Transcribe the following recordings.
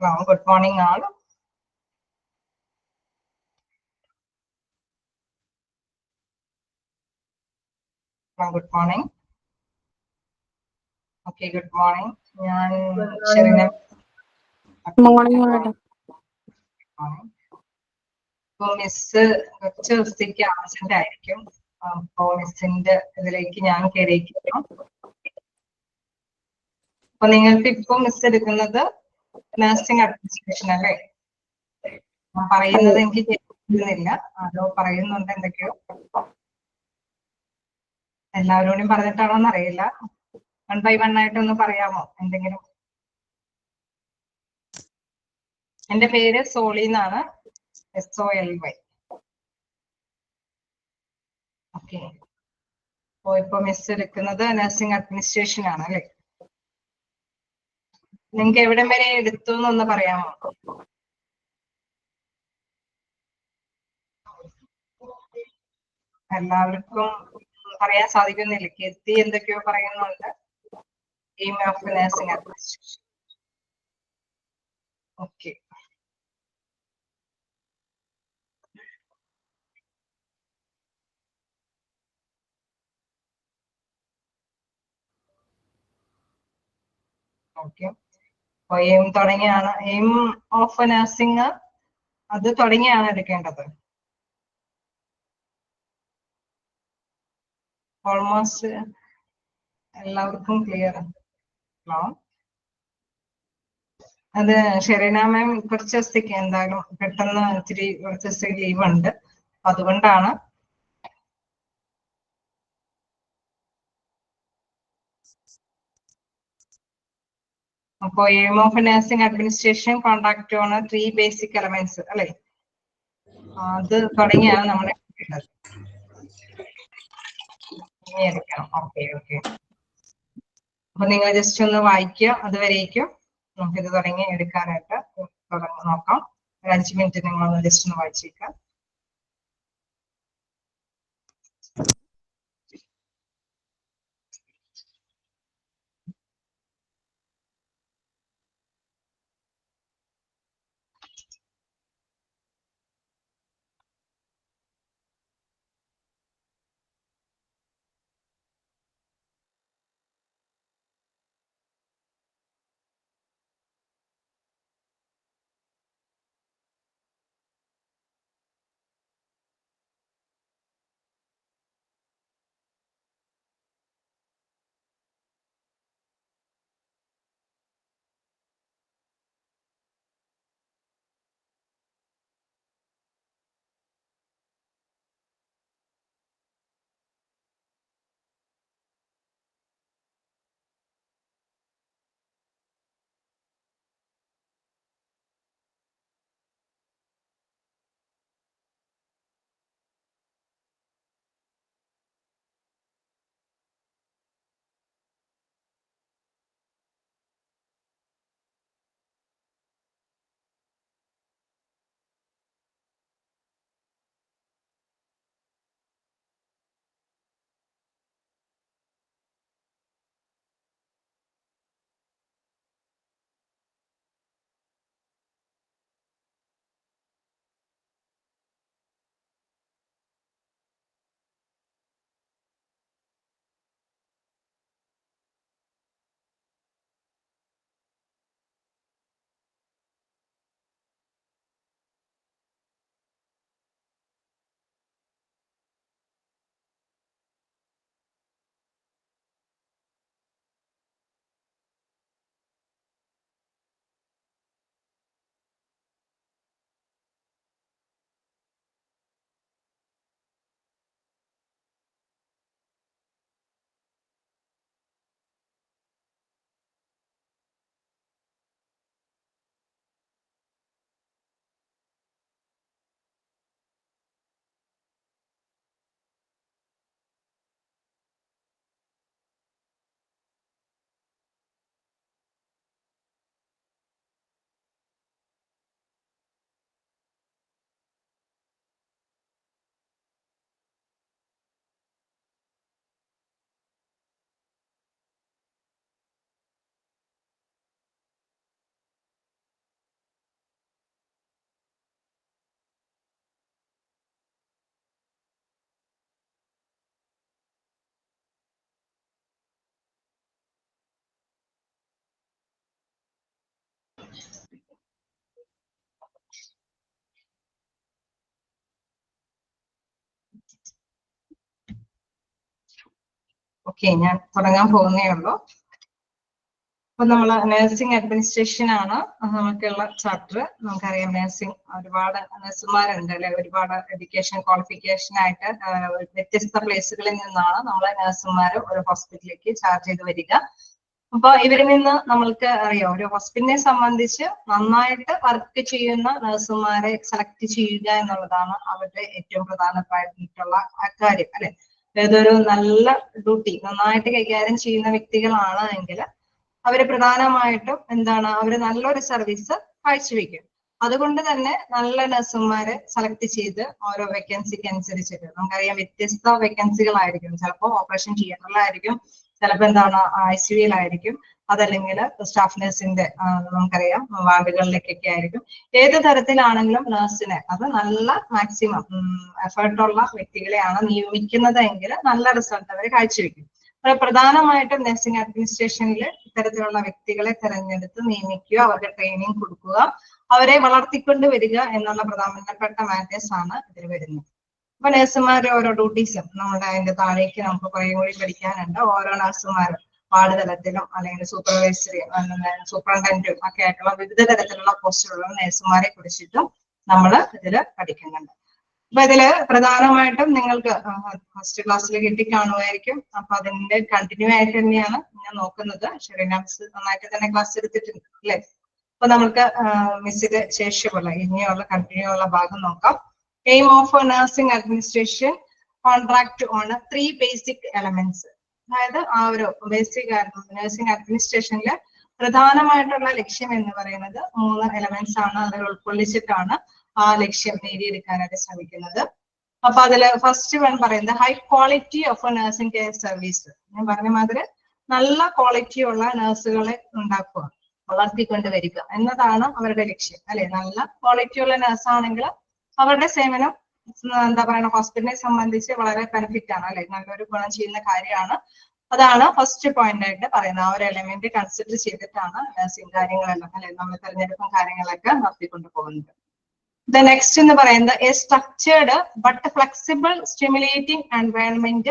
Well, good morning, all. Well, good morning. Okay, good morning. Sharina. Morning, madam. അപ്പോൾ miss കുറച്ച് ദിവസത്തേക്ക് absent ആയിരിക്കും. അപ്പോൾ മിസ്സിന്റെ ഇതിലേക്ക് ഞാൻ കയറിയിരിക്കുന്നു. അപ്പൊ നിങ്ങൾക്ക് ഇപ്പൊ മിസ് എടുക്കുന്നത് നഴ്സിംഗ് അഡ്മിനിസ്ട്രേഷൻ അല്ലേ? പറയുന്നത് എനിക്ക് കേൾക്കുന്നില്ല, അതോ പറയുന്നുണ്ട് എന്തൊക്കെയോ? എല്ലാവരോടും പറഞ്ഞിട്ടാണോന്ന് അറിയില്ല. 1 by 1 ആയിട്ടൊന്ന് പറയാമോ എന്തെങ്കിലും? എന്റെ പേര് സോളി എന്നാണ്, SOLY. ഓക്കെ. അപ്പോ ഇപ്പൊ മിസ് എടുക്കുന്നത് നഴ്സിംഗ് അഡ്മിനിസ്ട്രേഷൻ ആണ് അല്ലേ? നിങ്ങൾക്ക് എവിടം വരെ എടുത്തു എന്നൊന്ന് പറയാമോ? എല്ലാവർക്കും പറയാൻ സാധിക്കുന്നില്ല. കീർത്തി എന്തൊക്കെയോ പറയുന്നുണ്ട്. Aim of nursing administration. Okay. Okay. അപ്പൊ എയിം തുടങ്ങിയാണ്, എയിം ഓഫ് നഴ്സിംഗ് അത് തുടങ്ങിയാണ് എടുക്കേണ്ടത്. ഓൾമോസ്റ്റ് എല്ലാവർക്കും ക്ലിയർ ആണോ? അത് ഷെറീന മാം കുറച്ച് ദിവസത്തേക്ക് എന്തായാലും പെട്ടെന്ന് ഇത്തിരി കുറച്ച് ദിവസത്തേക്ക് ലീവ് ഉണ്ട്, അതുകൊണ്ടാണ്. അപ്പോ aim of nursing administration contact on 3 basic elements അല്ലെ? അത് തുടങ്ങിയാണ് നമ്മൾ എടുക്കേണ്ടത്. Okay okay. അപ്പൊ നിങ്ങൾ ജസ്റ്റ് ഒന്ന് വായിക്കുക, അതുവരേക്കും നമുക്കിത് തുടങ്ങി എടുക്കാനായിട്ട് നോക്കാം. ഒരു 5 മിനിറ്റ് നിങ്ങളൊന്ന് ജസ്റ്റ് ഒന്ന് വായിച്ചേക്കാം. ഓക്കെ, ഞാൻ തുടങ്ങാൻ പോകുന്നേ ഉള്ളൂ. അപ്പൊ നമ്മൾ നഴ്സിംഗ് അഡ്മിനിസ്ട്രേഷൻ ആണ് നമുക്കുള്ള ചാപ്റ്റർ. നമുക്കറിയാം നഴ്സിംഗ് ഒരുപാട് നഴ്സുമാരുണ്ട് അല്ലെ, ഒരുപാട് എഡ്യൂക്കേഷൻ ക്വാളിഫിക്കേഷൻ ആയിട്ട് വ്യത്യസ്ത പ്ലേസുകളിൽ നിന്നാണ് നമ്മളെ നഴ്സുമാർ ഒരു ഹോസ്പിറ്റലിലേക്ക് ചാർജ് ചെയ്ത് വരിക. അപ്പൊ ഇവരിൽ നിന്ന് നമ്മൾക്ക് അറിയാം, ഒരു ഹോസ്പിറ്റലിനെ സംബന്ധിച്ച് നന്നായിട്ട് വർക്ക് ചെയ്യുന്ന നഴ്സുമാരെ സെലക്ട് ചെയ്യുക എന്നുള്ളതാണ് അവരുടെ ഏറ്റവും പ്രധാനപ്പെട്ടിട്ടുള്ള കാര്യം അല്ലെ. ഏതൊരു നല്ല ഡ്യൂട്ടി നന്നായിട്ട് കൈകാര്യം ചെയ്യുന്ന വ്യക്തികളാണ് എങ്കിൽ അവര് പ്രധാനമായിട്ടും എന്താണ്, അവര് നല്ലൊരു സർവീസ് കാഴ്ചവെക്കും. അതുകൊണ്ട് തന്നെ നല്ല നഴ്സുമാരെ സെലക്ട് ചെയ്ത് ഓരോ വേക്കൻസിക്ക് അനുസരിച്ചിട്ട്, നമുക്കറിയാം വ്യത്യസ്ത വേക്കൻസികളായിരിക്കും. ചിലപ്പോൾ ഓപ്പറേഷൻ തിയേറ്ററിലായിരിക്കും, ചിലപ്പോൾ എന്താണ് ICUയിലായിരിക്കും, അതല്ലെങ്കിൽ സ്റ്റാഫ് നഴ്സിന്റെ നമുക്കറിയാം വാർഡുകളിലേക്കൊക്കെ ആയിരിക്കും. ഏത് തരത്തിലാണെങ്കിലും നഴ്സിനെ അത് നല്ല മാക്സിമം എഫേർട്ടുള്ള വ്യക്തികളെയാണ് നിയമിക്കുന്നതെങ്കിൽ നല്ല റിസൾട്ട് അവർ കാഴ്ചവെക്കും. പ്രധാനമായിട്ടും നഴ്സിംഗ് അഡ്മിനിസ്ട്രേഷനിൽ ഇത്തരത്തിലുള്ള വ്യക്തികളെ തെരഞ്ഞെടുത്ത് നിയമിക്കുക, അവർക്ക് ട്രെയിനിങ് കൊടുക്കുക, അവരെ വളർത്തിക്കൊണ്ട് വരിക എന്നുള്ള പ്രധാനപ്പെട്ട മാറ്റേഴ്സ് ആണ് ഇതിൽ വരുന്നത്. അപ്പൊ നഴ്സുമാരുടെ ഓരോ ഡ്യൂട്ടീസും നമ്മുടെ അതിന്റെ താഴേക്ക് നമുക്ക് കുറേ കൂടി പഠിക്കാനുണ്ട്. ഓരോ നഴ്സുമാരും വാർഡ് തലത്തിലും അല്ലെങ്കിൽ സൂപ്പർവൈസറി സൂപ്രണ്ടന്റും ഒക്കെ ആയിട്ടുള്ള വിവിധ തരത്തിലുള്ള പോസ്റ്റുകളുള്ള നഴ്സുമാരെ കുറിച്ചിട്ടും നമ്മൾ ഇതിൽ പഠിക്കുന്നുണ്ട്. അപ്പൊ ഇതില് പ്രധാനമായിട്ടും നിങ്ങൾക്ക് ഫസ്റ്റ് ക്ലാസ്സിൽ കിട്ടിക്കാണുമായിരിക്കും. അപ്പൊ അതിന്റെ കണ്ടിന്യൂ ആയിട്ട് തന്നെയാണ് ഞാൻ നോക്കുന്നത്. ഷെറീന മിസ് നന്നായിട്ട് തന്നെ ക്ലാസ് എടുത്തിട്ടുണ്ട് അല്ലെ. അപ്പൊ നമുക്ക് മിസ്സിന്റെ ശേഷമുള്ള ഇനിയുള്ള കണ്ടിന്യൂ ഉള്ള ഭാഗം നോക്കാം. Aim of nursing administration contract on 3 basic elements. അതായത് ആ ഒരു ബേസിക് നഴ്സിംഗ് അഡ്മിനിസ്ട്രേഷനിൽ പ്രധാനമായിട്ടുള്ള ലക്ഷ്യം എന്ന് പറയുന്നത് 3 എലമെന്റ്സ് ആണ്. അതിൽ ഉൾക്കൊള്ളിച്ചിട്ടാണ് ആ ലക്ഷ്യം നേടിയെടുക്കാനായിട്ട് ശ്രമിക്കുന്നത്. അപ്പൊ അതില് ഫസ്റ്റ് വൺ പറയുന്നത് high quality of nursing care service. ഞാൻ പറഞ്ഞ മാതിരി നല്ല ക്വാളിറ്റി ഉള്ള നഴ്സുകളെ ഉണ്ടാക്കുക, വളർത്തിക്കൊണ്ടുവരിക എന്നതാണ് അവരുടെ ലക്ഷ്യം അല്ലെ. നല്ല ക്വാളിറ്റി ഉള്ള നഴ്സാണെങ്കിൽ അവരുടെ സേവനം എന്താ പറയുക ഹോസ്പിറ്റലിനെ സംബന്ധിച്ച് വളരെ ബെനിഫിറ്റ് ആണ് അല്ലെ, നല്ലൊരു ഗുണം ചെയ്യുന്ന കാര്യമാണ്. അതാണ് ഫസ്റ്റ് പോയിന്റ് ആയിട്ട് പറയുന്നത്. ആ ഒരു എലമെന്റ് കൺസിഡർ ചെയ്തിട്ടാണ് നഴ്സിംഗ് കാര്യങ്ങളെല്ലാം അല്ലെ, നമ്മൾ തെരഞ്ഞെടുപ്പും കാര്യങ്ങളൊക്കെ നടത്തിക്കൊണ്ടു പോകുന്നത്. The next എന്ന് പറയുന്നത് a structured but flexible stimulating environment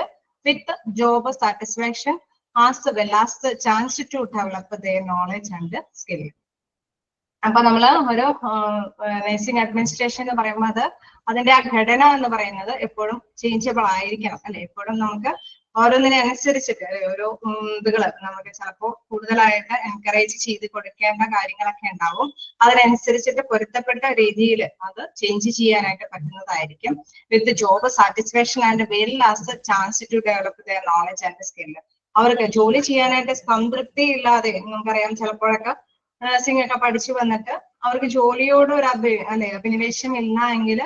with job satisfaction as well as the chance to develop their knowledge and skill. അപ്പൊ നമ്മള് ഒരു നഴ്സിംഗ് അഡ്മിനിസ്ട്രേഷൻ എന്ന് പറയുമ്പോൾ അതിന്റെ ആ ഘടന എന്ന് പറയുന്നത് എപ്പോഴും ചേഞ്ചബിൾ ആയിരിക്കണം അല്ലെ. എപ്പോഴും നമുക്ക് ഓരോന്നിനെ അനുസരിച്ചിട്ട് ഓരോ ഇതുകള് നമുക്ക് ചിലപ്പോൾ കൂടുതലായിട്ട് എൻകറേജ് ചെയ്ത് കൊടുക്കേണ്ട കാര്യങ്ങളൊക്കെ ഉണ്ടാവും. അതിനനുസരിച്ചിട്ട് പൊരുത്തപ്പെട്ട രീതിയിൽ അത് ചേഞ്ച് ചെയ്യാനായിട്ട് പറ്റുന്നതായിരിക്കും. With job satisfaction and well as chance to develop their knowledge and skill. അവർക്ക് ജോലി ചെയ്യാനായിട്ട് സംതൃപ്തി ഇല്ലാതെ, നമുക്കറിയാം ചിലപ്പോഴൊക്കെ നഴ്സിംഗ് ഒക്കെ പഠിച്ചു വന്നിട്ട് അവർക്ക് ജോലിയോട് ഒരു അഭിനിവേശം ഇല്ല എങ്കിൽ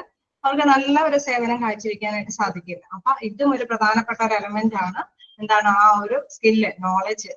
അവർക്ക് നല്ല ഒരു സേവനം കാഴ്ചവെക്കാനായിട്ട് സാധിക്കില്ല. അപ്പൊ ഇതും ഒരു പ്രധാനപ്പെട്ട ഒരു എലമെന്റ് ആണ്. എന്താണ് ആ ഒരു സ്കില്ല് നോളജ്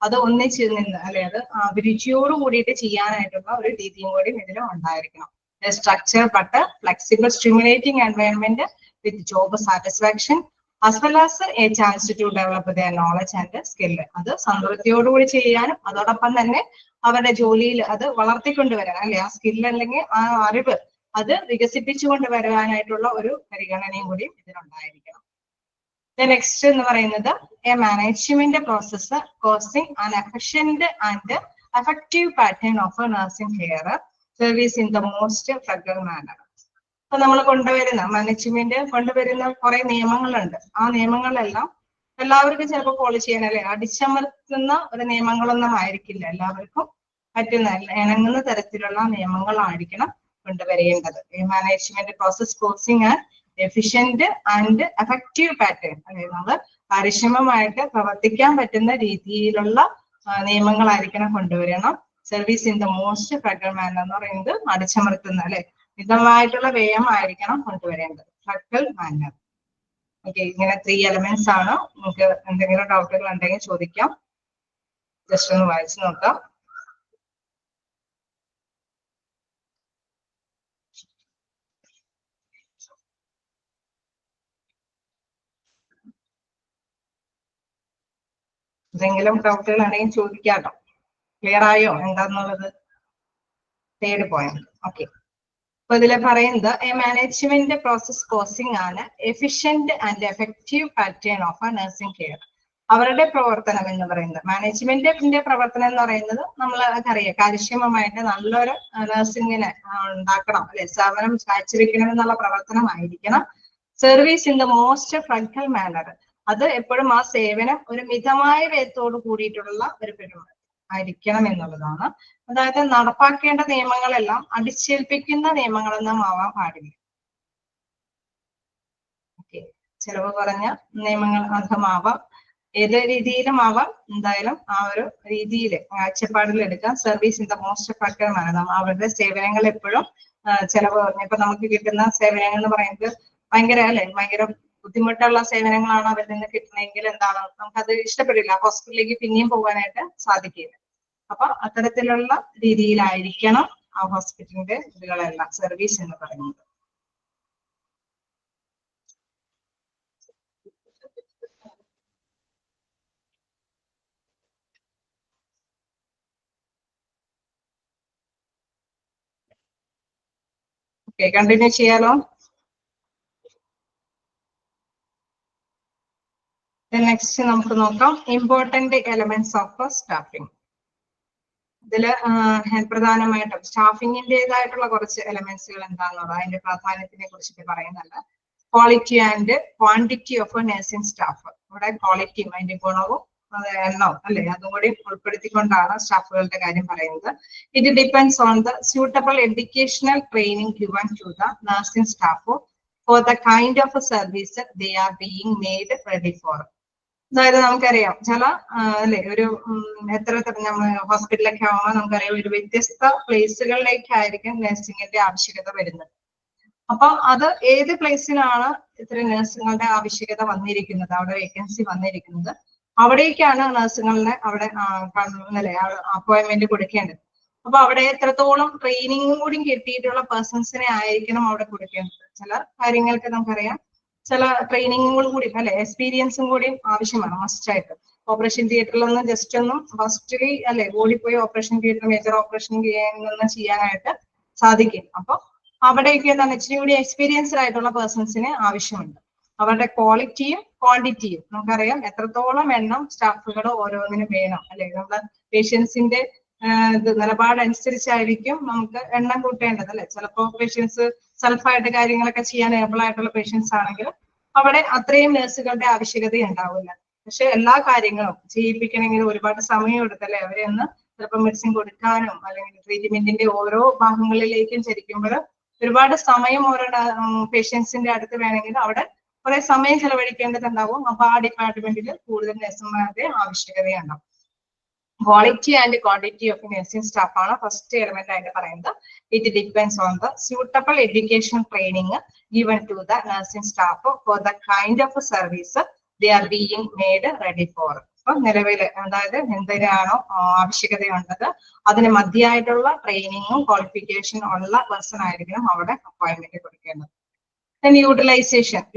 അത് ഒന്നിച്ച് നിന്ന് അല്ലെ, അത് അഭിരുചിയോട് കൂടിയിട്ട് ചെയ്യാനായിട്ടുള്ള ഒരു രീതിയും കൂടി ഇതിലും ഉണ്ടായിരിക്കണം. Structure but flexible stimulating environment with job satisfaction as well as a chance to develop their knowledge and skill. അത് സംതൃപ്തിയോടുകൂടി ചെയ്യാനും അതോടൊപ്പം തന്നെ അവരുടെ ജോലിയിൽ അത് വളർത്തിക്കൊണ്ടുവരാൻ അല്ലെ, ആ സ്കില്ല് അല്ലെങ്കിൽ ആ അറിവ് അത് വികസിപ്പിച്ചുകൊണ്ട് വരുവാനായിട്ടുള്ള ഒരു പരിഗണനയും കൂടി ഇതിനുണ്ടായിരിക്കണം. നെക്സ്റ്റ് എന്ന് പറയുന്നത് a management process causing an efficient and effective pattern of nursing care service in the most flexible manner. അപ്പൊ നമ്മൾ മാനേജ്മെന്റ് കൊണ്ടുവരുന്ന കുറെ നിയമങ്ങളുണ്ട്. ആ നിയമങ്ങളെല്ലാം എല്ലാവർക്കും ചിലപ്പോൾ ഫോളോ ചെയ്യാൻ അല്ലെ, അടിച്ചമർത്തുന്ന ഒരു നിയമങ്ങളൊന്നും ആയിരിക്കില്ല. എല്ലാവർക്കും പറ്റുന്ന ഇണങ്ങുന്ന തരത്തിലുള്ള നിയമങ്ങളായിരിക്കണം കൊണ്ടുവരേണ്ടത്. Management process causing and efficient and effective pattern അല്ലെ, നമ്മൾ കാര്യക്ഷമമായിട്ട് പ്രവർത്തിക്കാൻ പറ്റുന്ന രീതിയിലുള്ള നിയമങ്ങളായിരിക്കണം കൊണ്ടുവരണം. Service in the most flexible manner എന്ന് പറയുന്നത് അടിച്ചമർത്തുന്ന അല്ലെ മിതമായിട്ടുള്ള വ്യയമായിരിക്കണം കൊണ്ടുവരേണ്ടത്. Flexible manor. ഓക്കെ, ഇങ്ങനെ 3 എലമെന്റ്സ് ആണ്. നിങ്ങൾക്ക് എന്തെങ്കിലും ഡൗട്ടുകൾ ഉണ്ടെങ്കിൽ ചോദിക്കാം. ജസ്റ്റ് ഒന്ന് വായിച്ചു നോക്കാം. എന്തെങ്കിലും ഡൗട്ടുകൾ ഉണ്ടെങ്കിൽ ചോദിക്കാട്ടോ. ക്ലിയർ ആയോ എന്താന്നുള്ളത്? Third point. ഓക്കെ, അപ്പൊ ഇതിൽ പറയുന്നത് എ മാനേജ്മെന്റ് പ്രോസസ് കോസിംഗ് ആണ് efficient and effective pattern of nursing care അവരുടെ പ്രവർത്തനം എന്ന് പറയുന്നത്, മാനേജ്മെന്റിന്റെ പ്രവർത്തനം എന്ന് പറയുന്നത് നമ്മൾ അറിയാം, കാര്യക്ഷമമായിട്ട് നല്ലൊരു നഴ്സിംഗിനെ ഉണ്ടാക്കണം, അല്ലെ, സേവനം കാഴ്ചവെക്കണം എന്നുള്ള പ്രവർത്തനമായിരിക്കണം. Service in the most friendly manner, അത് എപ്പോഴും ആ സേവനം ഒരു മിതമായ വ്യയത്തോട് കൂടിയിട്ടുള്ള ഒരു പെരുമാറ്റം ആയിരിക്കണം എന്നുള്ളതാണ്. അതായത് നടപ്പാക്കേണ്ട നിയമങ്ങളെല്ലാം അടിച്ചേൽപ്പിക്കുന്ന നിയമങ്ങളൊന്നും ആവാൻ പാടില്ല. ഓക്കെ, ചെലവ് കുറഞ്ഞ നിയമങ്ങൾ അർത്ഥമാവാം, ഏത് രീതിയിലും ആവാം, എന്തായാലും ആ ഒരു രീതിയിൽ കാഴ്ചപ്പാടിൽ എടുക്കാം. Service in the most effective, അവരുടെ സേവനങ്ങൾ എപ്പോഴും ചെലവ് കുറഞ്ഞ, ഇപ്പൊ നമുക്ക് കിട്ടുന്ന സേവനങ്ങൾ എന്ന് പറയുന്നത് ഭയങ്കര ഭയങ്കര ബുദ്ധിമുട്ടുള്ള സേവനങ്ങളാണ് അവരിൽ നിന്ന് കിട്ടണമെങ്കിൽ എന്താണ്, നമുക്കത് ഇഷ്ടപ്പെടില്ല, ഹോസ്പിറ്റലിലേക്ക് പിന്നെയും പോകാനായിട്ട് സാധിക്കില്ല. അപ്പൊ അത്തരത്തിലുള്ള രീതിയിലായിരിക്കണം ആ ഹോസ്പിറ്റലിന്റെ ഇതുകളെല്ലാം, സർവീസ് എന്ന് പറയുന്നത്. ഓക്കെ, കണ്ടിന്യൂ ചെയ്യാലോ. നെക്സ്റ്റ് നമുക്ക് നോക്കാം ഇമ്പോർട്ടന്റ് എലമെന്റ്സ് ഓഫ് സ്റ്റാഫിംഗ്. ഇതില് പ്രധാനമായിട്ടും സ്റ്റാഫിങ്ങിന്റേതായിട്ടുള്ള കുറച്ച് എലമെന്റ്സുകൾ എന്താണെന്നുള്ളത്, അതിന്റെ പ്രാധാന്യത്തിനെ കുറിച്ചിട്ട് പറയുന്നുണ്ട്. Quality and quantity of nursing staff. ഇവിടെ ക്വാളിറ്റിയും അതിന്റെ ഗുണവും എണ്ണവും അല്ലെ, അതും കൂടി ഉൾപ്പെടുത്തിക്കൊണ്ടാണ് സ്റ്റാഫുകളുടെ കാര്യം പറയുന്നത്. It depends on the suitable educational training given to the nursing staff for the kind of service they are being made ready for. അതായത് നമുക്കറിയാം ചില ഒരു എത്ര നമ്മൾ ഹോസ്പിറ്റലൊക്കെ ആവുമ്പോൾ നമുക്കറിയാം ഒരു വ്യത്യസ്ത പ്ലേസുകളിലേക്കായിരിക്കും നഴ്സിംഗിന്റെ ആവശ്യകത വരുന്നത്. അപ്പൊ അത് ഏത് പ്ലേസിനാണ് ഇത്ര നഴ്സുകളുടെ ആവശ്യകത വന്നിരിക്കുന്നത്, അവിടെ വേക്കൻസി വന്നിരിക്കുന്നത്, അവിടേക്കാണ് നഴ്സുകളുടെ അവിടെ അപ്പോയിന്റ്മെന്റ് കൊടുക്കേണ്ടത്. അപ്പൊ അവിടെ എത്രത്തോളം ട്രെയിനിങ്ങും കൂടി കിട്ടിയിട്ടുള്ള പേഴ്സൺസിനെ ആയിരിക്കണം അവിടെ കൊടുക്കേണ്ടത്. ചില കാര്യങ്ങൾക്ക് നമുക്കറിയാം ചില ട്രെയിനിങ്ങുകളും കൂടി എക്സ്പീരിയൻസും കൂടി ആവശ്യമാണ് മസ്റ്റായിട്ട്. ഓപ്പറേഷൻ തിയേറ്ററിലൊന്നും ജസ്റ്റ് ഒന്നും ഫസ്റ്റ്ലി ഓടിപ്പോയി ഓപ്പറേഷൻ തിയേറ്റർ മേജർ ഓപ്പറേഷൻ ചെയ്യാനായിട്ട് സാധിക്കും. അപ്പൊ അവിടേക്ക് എന്താണ് ഇച്ചിരി കൂടി എക്സ്പീരിയൻസ്ഡ് ആയിട്ടുള്ള പേഴ്സൺസിന് ആവശ്യമുണ്ട്. അവരുടെ ക്വാളിറ്റിയും ക്വാണ്ടിറ്റിയും നമുക്കറിയാം, എത്രത്തോളം എണ്ണം സ്റ്റാഫുകൾ ഓരോന്നിനും വേണം നമ്മുടെ പേഷ്യൻസിന്റെ നിലപാടനുസരിച്ചായിരിക്കും നമുക്ക് എണ്ണം കൂട്ടേണ്ടത് ചിലപ്പോ പേഷ്യൻസ് സെൽഫായിട്ട് കാര്യങ്ങളൊക്കെ ചെയ്യാൻ ഏബിൾ ആയിട്ടുള്ള പേഷ്യൻസ് ആണെങ്കിൽ അവിടെ അത്രയും നഴ്സുകളുടെ ആവശ്യകത ഉണ്ടാവില്ല. പക്ഷെ എല്ലാ കാര്യങ്ങളും ചെയ്യിപ്പിക്കണമെങ്കിൽ ഒരുപാട് സമയം എടുത്തല്ലേ അവരെ ഒന്ന് ചിലപ്പോൾ മെഡിസിൻ കൊടുക്കാനും അല്ലെങ്കിൽ ട്രീറ്റ്മെന്റിന്റെ ഓരോ ഭാഗങ്ങളിലേക്കും ചരിക്കുമ്പോൾ ഒരുപാട് സമയം ഓരോ പേഷ്യൻസിന്റെ അടുത്ത് വേണമെങ്കിൽ അവിടെ കുറെ സമയം ചെലവഴിക്കേണ്ടതുണ്ടാവും. അപ്പൊ ആ ഡിപ്പാർട്ട്മെന്റിൽ കൂടുതൽ നഴ്സുമാരുടെ ആവശ്യകതയുണ്ടാവും. Quality and quantity of nursing staff ആണ് ഫസ്റ്റ് എലമെന്റ് ആയിട്ട് പറയുന്നത്. It depends on the suitable education training given to the nursing staff for the kind of service they are being made ready for. അപ്പൊ നിലവിൽ അതായത് എന്തിനാണോ ആവശ്യകതയുള്ളത് അതിന് മതിയായിട്ടുള്ള ട്രെയിനിങ്ങും ക്വാളിഫിക്കേഷനും ഉള്ള പേഴ്സൺ ആയിരിക്കണം അവിടെ അപ്പോയിന്റ്മെന്റ് കൊടുക്കേണ്ടത്.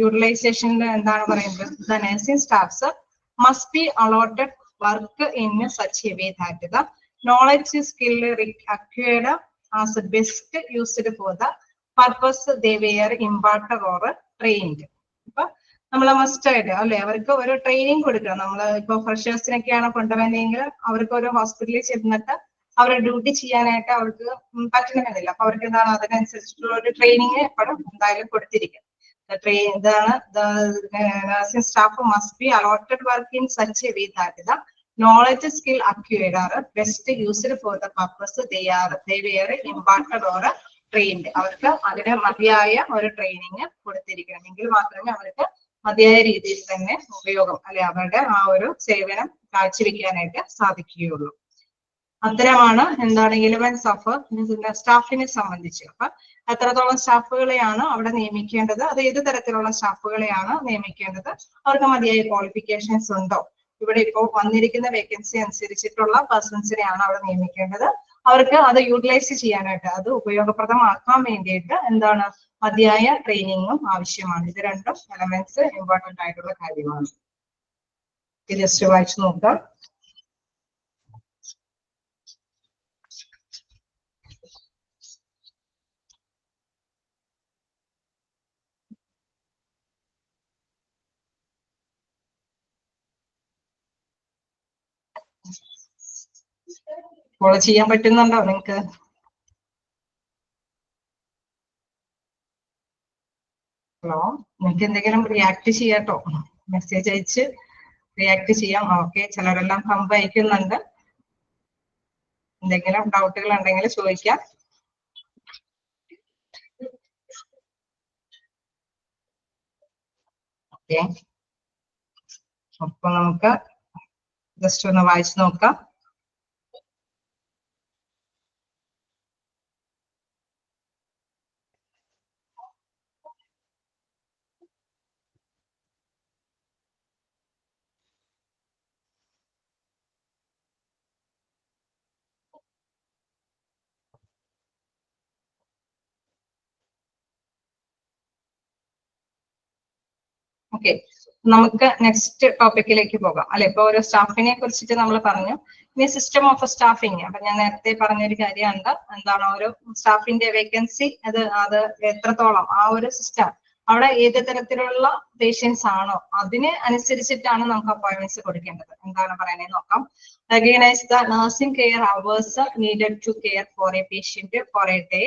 യൂട്ടിലൈസേഷനിൽ എന്താണ് പറയുന്നത്? The nursing staffs must be allotted work in such a way that the knowledge skill acquired as best used for the purpose they were imparted or trained. ഇപ്പൊ നമ്മൾ മസ്റ്റ് ആയിട്ട് അവർക്ക് ഒരു ട്രെയിനിങ് കൊടുക്കണം. നമ്മൾ ഇപ്പൊ ഫ്രഷേഴ്സിനൊക്കെയാണ് കൊണ്ടുവരുന്നതെങ്കിൽ അവർക്ക് ഒരു ഹോസ്പിറ്റലിൽ ചെന്നിട്ട് അവരുടെ ഡ്യൂട്ടി ചെയ്യാനായിട്ട് അവർക്ക് പറ്റണമെന്നില്ല. അപ്പൊ അവർക്ക് എന്താണ് അതിനനുസരിച്ചിട്ടുള്ള ഒരു ട്രെയിനിങ് എപ്പോഴും എന്തായാലും കൊടുത്തിരിക്കും. Nursing staff must be allotted work in such a way that the knowledge skill acquired are best used for the purpose they were imparted or trained. അവർക്ക് അതിന് മതിയായ ഒരു ട്രെയിനിങ് കൊടുത്തിരിക്കണം. എങ്കിൽ മാത്രമേ അവർക്ക് മതിയായ രീതിയിൽ തന്നെ ഉപയോഗം അവരുടെ ആ ഒരു സേവനം കാഴ്ചവെക്കാനായിട്ട് സാധിക്കുകയുള്ളൂ. അത്തരമാണ് എന്താണ് എലിമെന്റ്സ് ഓഫ് സ്റ്റാഫിനെ സംബന്ധിച്ച്. അപ്പൊ എത്രത്തോളം സ്റ്റാഫുകളെയാണ് അവിടെ നിയമിക്കേണ്ടത്, അത് ഏത് തരത്തിലുള്ള സ്റ്റാഫുകളെയാണ് നിയമിക്കേണ്ടത്, അവർക്ക് മതിയായ ക്വാളിഫിക്കേഷൻസ് ഉണ്ടോ, ഇവിടെ ഇപ്പോൾ വന്നിരിക്കുന്ന വേക്കൻസി അനുസരിച്ചിട്ടുള്ള പേഴ്സൺസിനെയാണ് അവിടെ നിയമിക്കേണ്ടത്. അവർക്ക് അത് യൂട്ടിലൈസ് ചെയ്യാനായിട്ട് അത് ഉപയോഗപ്രദമാക്കാൻ വേണ്ടിയിട്ട് എന്താണ് മതിയായ ട്രെയിനിങ്ങും ആവശ്യമാണ്. ഇത് രണ്ടും എലമെന്റ്സ് ഇമ്പോർട്ടന്റ് ആയിട്ടുള്ള കാര്യമാണ്. ജസ്റ്റ് വായിച്ചു നോക്കാം. ഫോളോ ചെയ്യാൻ പറ്റുന്നുണ്ടോ നിങ്ങൾക്ക്? ഹലോ, നിങ്ങൾക്ക് എന്തെങ്കിലും റിയാക്ട് ചെയ്യാട്ടോ, മെസ്സേജ് അയച്ച് റിയാക്ട് ചെയ്യാം. ഓക്കെ, ചിലരെല്ലാം ഹമ്പ് അയക്കുന്നുണ്ട്. എന്തെങ്കിലും ഡൗട്ടുകൾ ഉണ്ടെങ്കിൽ ചോദിക്കാം. ഓക്കെ, അപ്പൊ നമുക്ക് ജസ്റ്റ് ഒന്ന് വായിച്ചു നോക്കാം. ഓക്കെ, നമുക്ക് നെക്സ്റ്റ് ടോപ്പിക്കിലേക്ക് പോകാം അല്ലെ. ഇപ്പൊ ഒരു സ്റ്റാഫിനെ കുറിച്ചിട്ട് നമ്മൾ പറഞ്ഞു. ഇനി സിസ്റ്റം ഓഫ് സ്റ്റാഫിങ്. അപ്പൊ ഞാൻ നേരത്തെ പറഞ്ഞൊരു കാര്യമുണ്ട്, എന്താണ് ഒരു സ്റ്റാഫിന്റെ വേക്കൻസി, അത് എത്രത്തോളം ആ ഒരു സിസ്റ്റം അവിടെ ഏത് തരത്തിലുള്ള പേഷ്യൻസ് ആണോ അതിന് അനുസരിച്ചിട്ടാണ് നമുക്ക് അപ്പോയിന്റ്മെന്റ്സ് കൊടുക്കേണ്ടത്. എന്താണ് പറയുന്നത് നോക്കാം. Recognise the nursing care hours needed to care for a patient for a day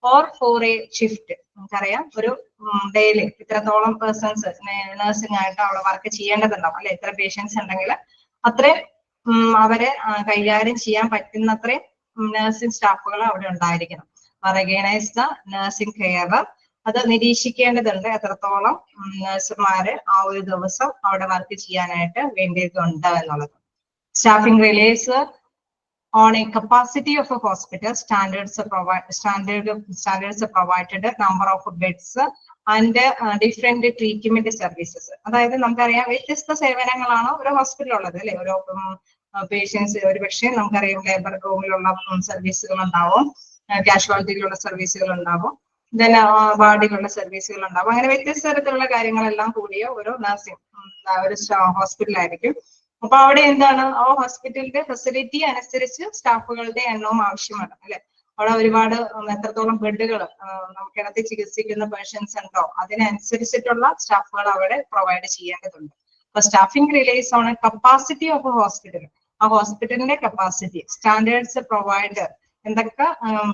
or for a shift. നമുക്കറിയാം ഒരു ഡെയിലി ഇത്രത്തോളം പേഴ്സൺസ് നഴ്സിംഗ് ആയിട്ട് അവിടെ വർക്ക് ചെയ്യേണ്ടതുണ്ടാവും അല്ലെ. ഇത്ര പേഷ്യൻസ് ഉണ്ടെങ്കിൽ അത്രയും അവരെ കൈകാര്യം ചെയ്യാൻ പറ്റുന്നത്രയും നഴ്സിംഗ് സ്റ്റാഫുകൾ അവിടെ ഉണ്ടായിരിക്കണം. റെക്കഗ്നൈസ് ദ നഴ്സിംഗ് കെയർ, അത് നിരീക്ഷിക്കേണ്ടതുണ്ട് എത്രത്തോളം നഴ്സുമാര് ആ ഒരു ദിവസം അവിടെ വർക്ക് ചെയ്യാനായിട്ട് വേണ്ടിയിട്ടുണ്ട് എന്നുള്ളത്. Staffing relays on a capacity of a hospital, standards provided, number of beds and different treatment services. അതായത് നമുക്കറിയാം വ്യത്യസ്ത സേവനങ്ങളാണ് ഒരു ഹോസ്പിറ്റലിൽ ഉള്ളത് അല്ലെ. ഓരോ പേഷ്യൻസ് ഒരു പക്ഷേ നമുക്കറിയാം ലേബർ റൂമിലുള്ള സർവീസുകൾ ഉണ്ടാവും, കാഷ്വാലിറ്റിയിലുള്ള സർവീസുകൾ ഉണ്ടാവും, ദെൻ വാർഡിലുള്ള സർവീസുകൾ ഉണ്ടാവും. അങ്ങനെ വ്യത്യസ്ത തരത്തിലുള്ള കാര്യങ്ങളെല്ലാം കൂടിയ ഒരു നഴ്സിംഗ് ഒരു ഹോസ്പിറ്റലായിരിക്കും. അപ്പൊ അവിടെ എന്താണ് ആ ഹോസ്പിറ്റലിന്റെ ഫെസിലിറ്റി അനുസരിച്ച് സ്റ്റാഫുകളുടെ എണ്ണവും ആവശ്യമാണ് അല്ലെ. അവിടെ ഒരുപാട് എത്രത്തോളം ബെഡുകൾ നമുക്കിടത്ത് ചികിത്സിക്കുന്ന പേഷ്യൻസ് ഉണ്ടോ അതിനനുസരിച്ചിട്ടുള്ള സ്റ്റാഫുകൾ അവിടെ പ്രൊവൈഡ് ചെയ്യേണ്ടതുണ്ട്. അപ്പൊ staffing relays on capacity of hospital, ആ ഹോസ്പിറ്റലിന്റെ കപ്പാസിറ്റി, സ്റ്റാൻഡേർഡ്സ് പ്രൊവൈഡ് എന്തൊക്കെ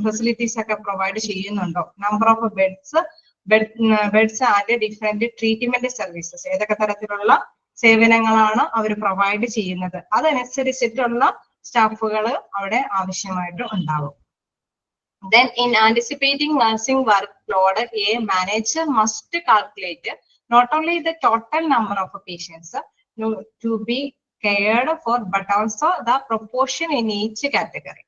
ഫെസിലിറ്റീസ് ഒക്കെ പ്രൊവൈഡ് ചെയ്യുന്നുണ്ടോ, number of beds and different treatment services, ഏതൊക്കെ തരത്തിലുള്ള സേവനങ്ങളാണ് അവർ പ്രൊവൈഡ് ചെയ്യുന്നത് അതനുസരിച്ചിട്ടുള്ള സ്റ്റാഫുകൾ അവിടെ ആവശ്യമായിട്ട് ഉണ്ടാവും. Then in anticipating nursing workload, a manager must calculate not only the total number of patients to be cared for, but also the proportion in each category.